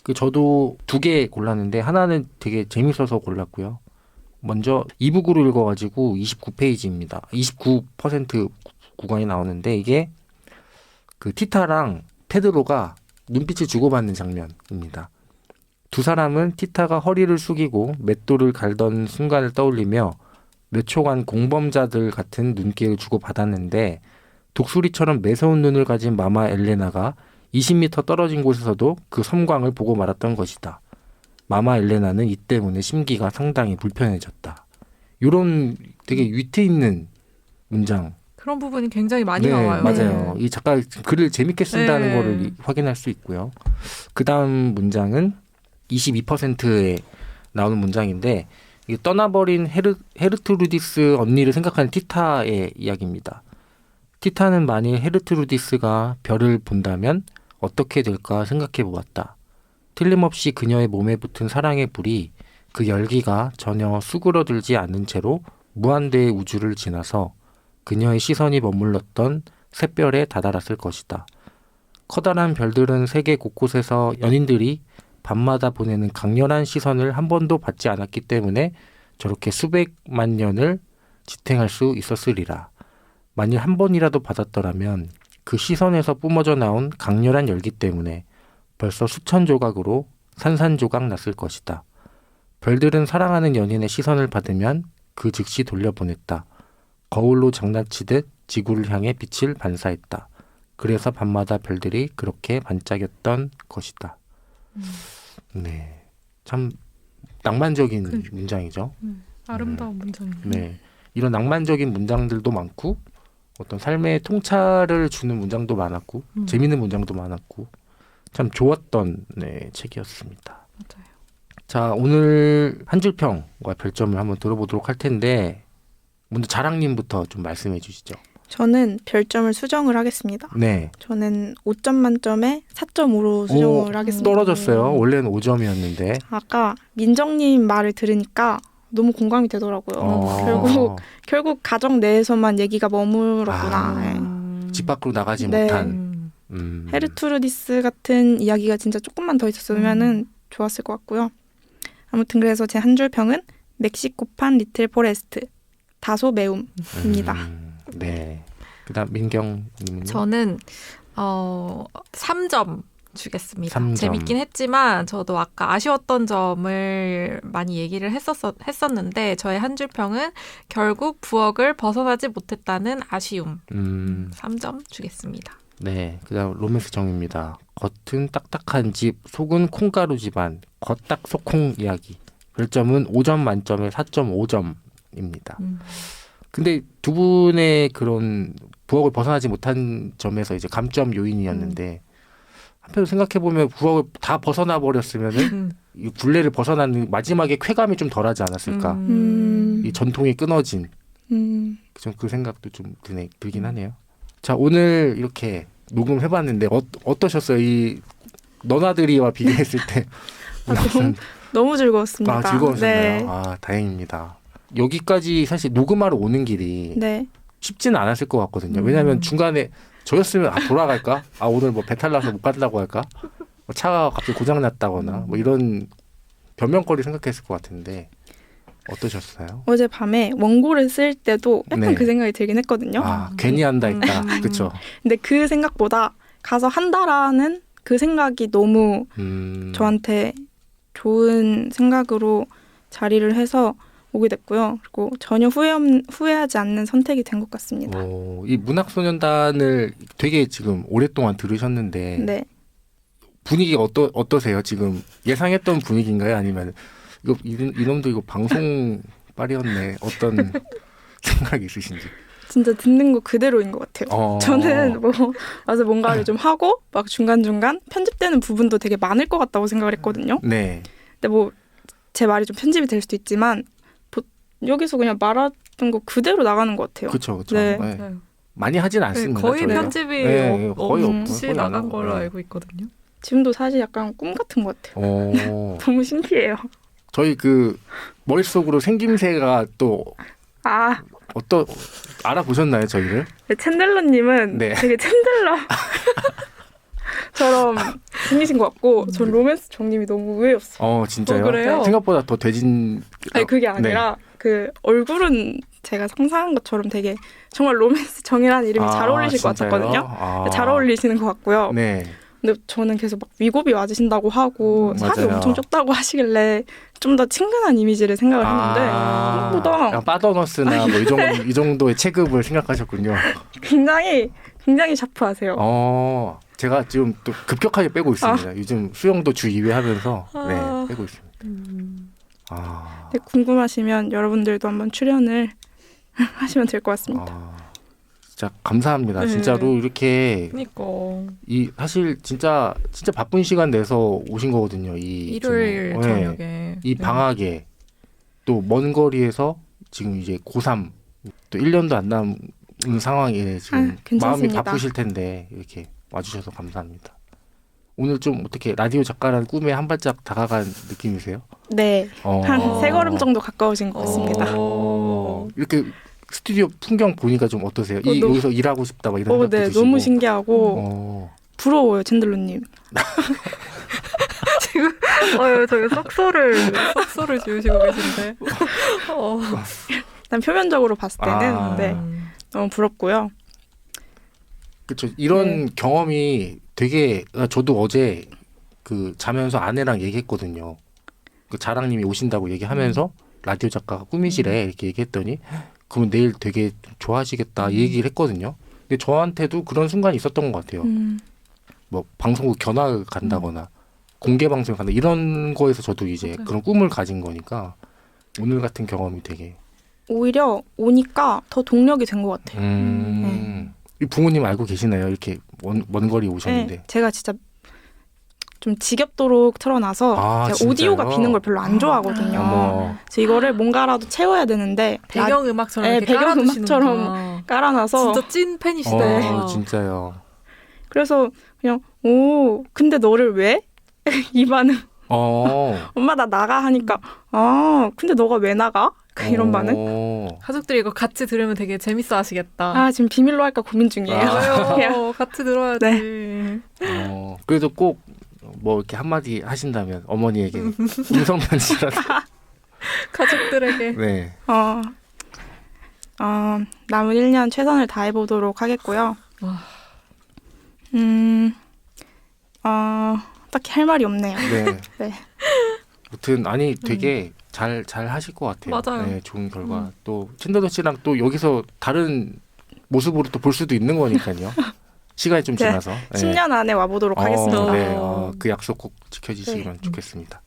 그 저도 2개 골랐는데 하나는 되게 재밌어서 골랐고요. 먼저 이북으로 읽어가지고 29페이지입니다. 29% 구간이 나오는데 이게 그 티타랑 페드로가 눈빛을 주고받는 장면입니다. 두 사람은 티타가 허리를 숙이고 맷돌을 갈던 순간을 떠올리며 몇 초간 공범자들 같은 눈길을 주고받았는데 독수리처럼 매서운 눈을 가진 마마 엘레나가 20m 떨어진 곳에서도 그 섬광을 보고 말았던 것이다. 마마 엘레나는 이 때문에 심기가 상당히 불편해졌다. 이런 되게 위트 있는 문장. 그런 부분이 굉장히 많이 네, 나와요. 맞아요. 이 작가 글을 재밌게 쓴다는 네. 거를 확인할 수 있고요. 그 다음 문장은 22%에 나오는 문장인데 이게 떠나버린 헤르트루디스 언니를 생각하는 티타의 이야기입니다. 티타는 만일 헤르트루디스가 별을 본다면 어떻게 될까 생각해 보았다. 틀림없이 그녀의 몸에 붙은 사랑의 불이 그 열기가 전혀 수그러들지 않는 채로 무한대의 우주를 지나서 그녀의 시선이 머물렀던 샛별에 다다랐을 것이다. 커다란 별들은 세계 곳곳에서 연인들이 밤마다 보내는 강렬한 시선을 한 번도 받지 않았기 때문에 저렇게 수백만 년을 지탱할 수 있었으리라. 만일 한 번이라도 받았더라면 그 시선에서 뿜어져 나온 강렬한 열기 때문에 벌써 수천 조각으로 산산조각 났을 것이다. 별들은 사랑하는 연인의 시선을 받으면 그 즉시 돌려보냈다. 거울로 장난치듯 지구를 향해 빛을 반사했다. 그래서 밤마다 별들이 그렇게 반짝였던 것이다. 네, 참 낭만적인 문장이죠. 아름다운 문장이에요. 네, 이런 낭만적인 문장들도 많고 어떤 삶의 통찰을 주는 문장도 많았고 재미있는 문장도 많았고 참 좋았던 책이었습니다. 맞아요. 자, 오늘 한 줄평과 별점을 한번 들어보도록 할 텐데 먼저 자랑님부터 좀 말씀해 주시죠. 저는 별점을 수정을 하겠습니다. 네. 저는 5점 만점에 4.5로 수정을 하겠습니다. 떨어졌어요. 원래는 5점이었는데. 아까 민정님 말을 들으니까 너무 공감이 되더라고요. 결국 가정 내에서만 얘기가 머물렀구나. 집 밖으로 나가지 네. 못한. 헤르투르디스 같은 이야기가 진짜 조금만 더 있었으면 좋았을 것 같고요. 아무튼 그래서 제 한 줄 평은 멕시코판 리틀 포레스트 다소 매움입니다. 네. 그다음 민경님은요? 저는 3점 주겠습니다. 3점. 재밌긴 했지만 저도 아까 아쉬웠던 점을 많이 얘기를 했었는데 저의 한 줄 평은 결국 부엌을 벗어나지 못했다는 아쉬움. 3점 주겠습니다. 네. 그다음 로맨스 정입니다. 겉은 딱딱한 집, 속은 콩가루 집안. 겉딱 속콩 이야기. 별점은 5점 만점에 4.5점입니다. 근데 두 분의 그런 부엌을 벗어나지 못한 점에서 이제 감점 요인이었는데 한편으로 생각해 보면 부엌을 다 벗어나 버렸으면은 이 굴레를 벗어나는 마지막에 쾌감이 좀 덜하지 않았을까. 이 전통이 끊어진 좀 그 생각도 좀 들긴 하네요. 자, 오늘 이렇게 녹음해봤는데 어떠셨어요? 이 너나들이와 비교했을 때. 너무 즐거웠습니다. 아, 즐거우셨나요? 네. 아, 다행입니다. 여기까지 사실 녹음하러 오는 길이 네. 쉽지는 않았을 것 같거든요. 왜냐하면 중간에 저였으면 돌아갈까? 오늘 뭐 배탈 나서 못 간다고 할까? 뭐 차가 갑자기 고장 났다거나 뭐 이런 변명거리 생각했을 것 같은데 어떠셨어요? 어제 밤에 원고를 쓸 때도 약간 네. 그 생각이 들긴 했거든요. 괜히 한다 했다. 그렇죠. 근데 그 생각보다 가서 한다라는 그 생각이 너무 저한테 좋은 생각으로 자리를 해서 오게 됐고요. 그리고 전혀 후회하지 않는 선택이 된 것 같습니다. 이 문학소년단을 되게 지금 오랫동안 들으셨는데 네. 분위기 어떠세요? 지금 예상했던 분위기인가요? 아니면 이놈도 이거 방송 빨이었네. 어떤 생각이 있으신지. 진짜 듣는 거 그대로인 것 같아요. 저는 뭐 와서 뭔가를 좀 하고 막 중간중간 편집되는 부분도 되게 많을 것 같다고 생각을 했거든요. 네. 근데 뭐 제 말이 좀 편집이 될 수도 있지만 여기서 그냥 말했던 거 그대로 나가는 것 같아요. 그렇죠. 네. 네. 많이 하진 않습니다. 거의 저희가. 편집이 거의 없이 거의 안 나간 하고. 걸로 네. 알고 있거든요. 지금도 사실 약간 꿈 같은 것 같아요. 너무 신기해요. 저희 그 머릿속으로 생김새가 또 알아보셨나요, 저희를? 챈들러님은 네. 되게 챈들러처럼 생기신 것 같고 전 로맨스 정님이 너무 의외였어요. 진짜요? 그래요? 생각보다 더 대진. 아니 그게 아니라 그 얼굴은 제가 상상한 것처럼 되게 정말 로맨스 정이라는 이름이 잘 어울리실 것 진짜요? 같았거든요. 잘 어울리시는 것 같고요. 네. 근데 저는 계속 막 위고비 맞으신다고 하고 살이 맞아요. 엄청 좁다고 하시길래 좀 더 친근한 이미지를 생각을 했는데 생각보다 약간 파더너스나 뭐 이 정도의 체급을 생각하셨군요. 굉장히 샤프하세요. 제가 지금 또 급격하게 빼고 있습니다. 요즘 수영도 주 2회 하면서 빼고 있습니다. 네, 궁금하시면 여러분들도 한번 출연을 하시면 될 것 같습니다. 진짜 감사합니다. 네. 진짜로 이렇게 그러니까 사실 진짜 바쁜 시간 내서 오신 거거든요. 일요일 지금, 저녁에 이 방학에 또 먼 거리에서 지금 이제 고3 또 1년도 안 남은 상황에 지금 마음이 괜찮습니다. 바쁘실 텐데 이렇게 와주셔서 감사합니다. 오늘 좀 어떻게 라디오 작가라는 꿈에 한 발짝 다가간 느낌이세요? 네, 한 3걸음 정도 가까우신 것 같습니다. 이렇게 스튜디오 풍경 보니까 좀 어떠세요? 여기서 일하고 싶다 막 이런 생각도 네, 드시고. 너무 신기하고 부러워요, 챈들러님. 지금 저희 썩소를 지으시고 계신데. 일단 표면적으로 봤을 때는 네, 너무 부럽고요. 그렇죠. 이런 경험이 되게 저도 어제 그 자면서 아내랑 얘기했거든요. 그 자랑님이 오신다고 얘기하면서 라디오 작가가 꿈이시래 이렇게 얘기했더니 그러면 내일 되게 좋아하시겠다 이 얘기를 했거든요. 근데 저한테도 그런 순간이 있었던 것 같아요. 뭐 방송국 견학 간다거나 공개 방송 간다 이런 거에서 저도 이제 그런 꿈을 가진 거니까 오늘 같은 경험이 되게 오히려 오니까 더 동력이 된 것 같아요. 이 부모님 알고 계시나요? 이렇게 먼 거리 오셨는데. 네, 제가 진짜 좀 지겹도록 틀어놔서 제가 오디오가 비는 걸 별로 안 좋아하거든요. 그래서 이거를 뭔가라도 채워야 되는데 배경 음악처럼 이렇게 배경 깔아두시는구나. 음악처럼 깔아놔서 진짜 찐 팬이시다. 진짜요. 그래서 그냥 근데 너를 왜? 이 반응. 엄마 나 나가 하니까 근데 너가 왜 나가? 이런 반응. 가족들이 이거 같이 들으면 되게 재밌어 하시겠다. 지금 비밀로 할까 고민 중이에요. 같이 들어야지. 네. 그래도 꼭 뭐 이렇게 한마디 하신다면 어머니에게 음성 편지라도 가족들에게. 네. 남은 1년 최선을 다해보도록 하겠고요. 딱히 할 말이 없네요. 네. 네. 아무튼 되게 잘 하실 것 같아요. 맞아요. 네, 좋은 결과. 또 챈더더 씨랑 또 여기서 다른 모습으로 또 볼 수도 있는 거니까요. 시간이 좀 지나서. 네. 10년 안에 와보도록 하겠습니다. 네. 그 약속 꼭 지켜주시면 좋겠습니다.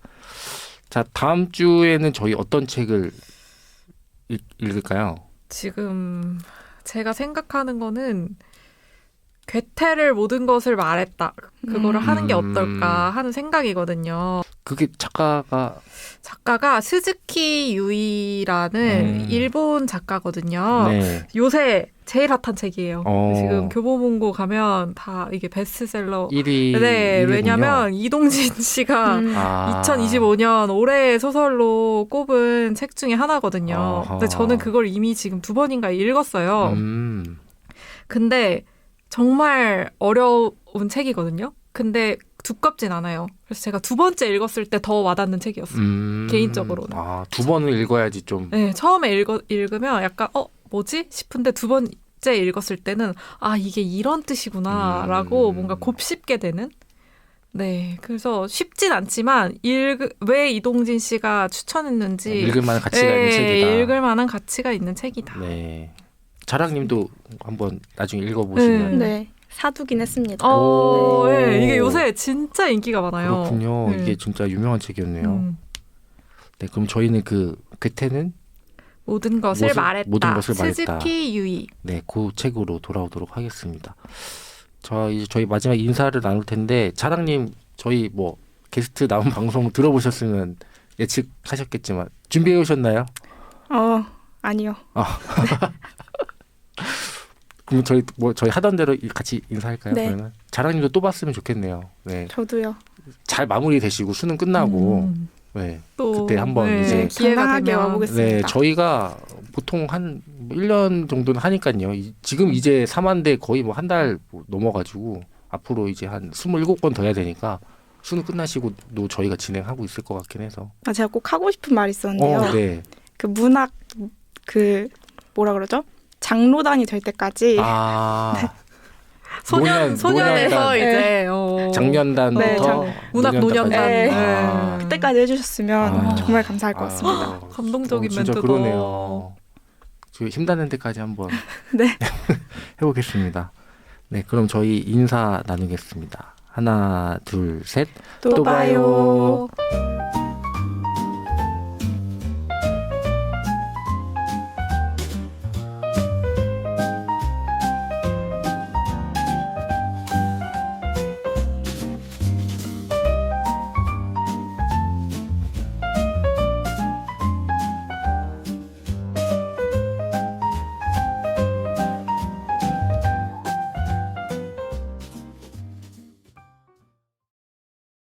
자, 다음 주에는 저희 어떤 책을 읽을까요? 지금 제가 생각하는 거는 괴테를 모든 것을 말했다. 그거를 하는 게 어떨까 하는 생각이거든요. 그게 작가가 스즈키 유이라는 일본 작가거든요. 네. 요새 제일 핫한 책이에요. 어. 지금 교보문고 가면 다 이게 베스트셀러. 1위. 네, 왜냐면 이동진 씨가 2025년 올해의 소설로 꼽은 책 중에 하나거든요. 아하. 근데 저는 그걸 이미 지금 2번인가 읽었어요. 근데 정말 어려운 책이거든요. 근데 두껍진 않아요. 그래서 제가 2번째 읽었을 때 더 와닿는 책이었어요. 개인적으로는. 아, 2번을 읽어야지 좀. 네, 처음에 읽으면 약간 뭐지? 싶은데 2번째 읽었을 때는 이게 이런 뜻이구나라고 뭔가 곱씹게 되는. 네, 그래서 쉽진 않지만 왜 이동진 씨가 추천했는지 읽을 만한 가치가 있는 책이다. 읽을 만한 가치가 있는 책이다. 네. 자랑님도 한번 나중에 읽어보시면. 네. 사두긴 했습니다. 네, 이게 요새 진짜 인기가 많아요. 그렇군요. 이게 진짜 유명한 책이었네요. 네, 그럼 저희는 그 괴테는 모든 것을 말했다. 모든 것을 말했다. 스즈키 유이. 네, 그 책으로 돌아오도록 하겠습니다. 저희 마지막 인사를 나눌 텐데 자랑님 저희 뭐 게스트 나온 방송 들어보셨으면 예측하셨겠지만 준비해 오셨나요? 아니요. 그럼 저희 하던 대로 같이 인사할까요? 네. 그러면 자랑님도 또 봤으면 좋겠네요. 네, 저도요. 잘 마무리되시고 수능 끝나고 네, 또 그때 한번 이제 기회가 건강하게 되면 와보겠습니다. 네, 저희가 보통 한 1년 정도는 하니까요. 지금 이제 3화인데 거의 뭐 한 달 넘어가지고 앞으로 이제 한 27번 더 해야 되니까 수능 끝나시고도 저희가 진행하고 있을 것 같긴 해서. 제가 꼭 하고 싶은 말이 있었는데요. 네. 그 문학 뭐라 그러죠? 장로단이 될 때까지 소년에서 노년단. 이제 작년단부터 네, 문학 노년단. 네. 그때까지 해주셨으면 정말 감사할 것 같습니다. 감동적인 진짜 멘트도. 그러네요. 저 힘닿는 데까지 한번 네. 해보겠습니다. 네, 그럼 저희 인사 나누겠습니다. 하나, 둘, 셋. 또 봐요. 봐요.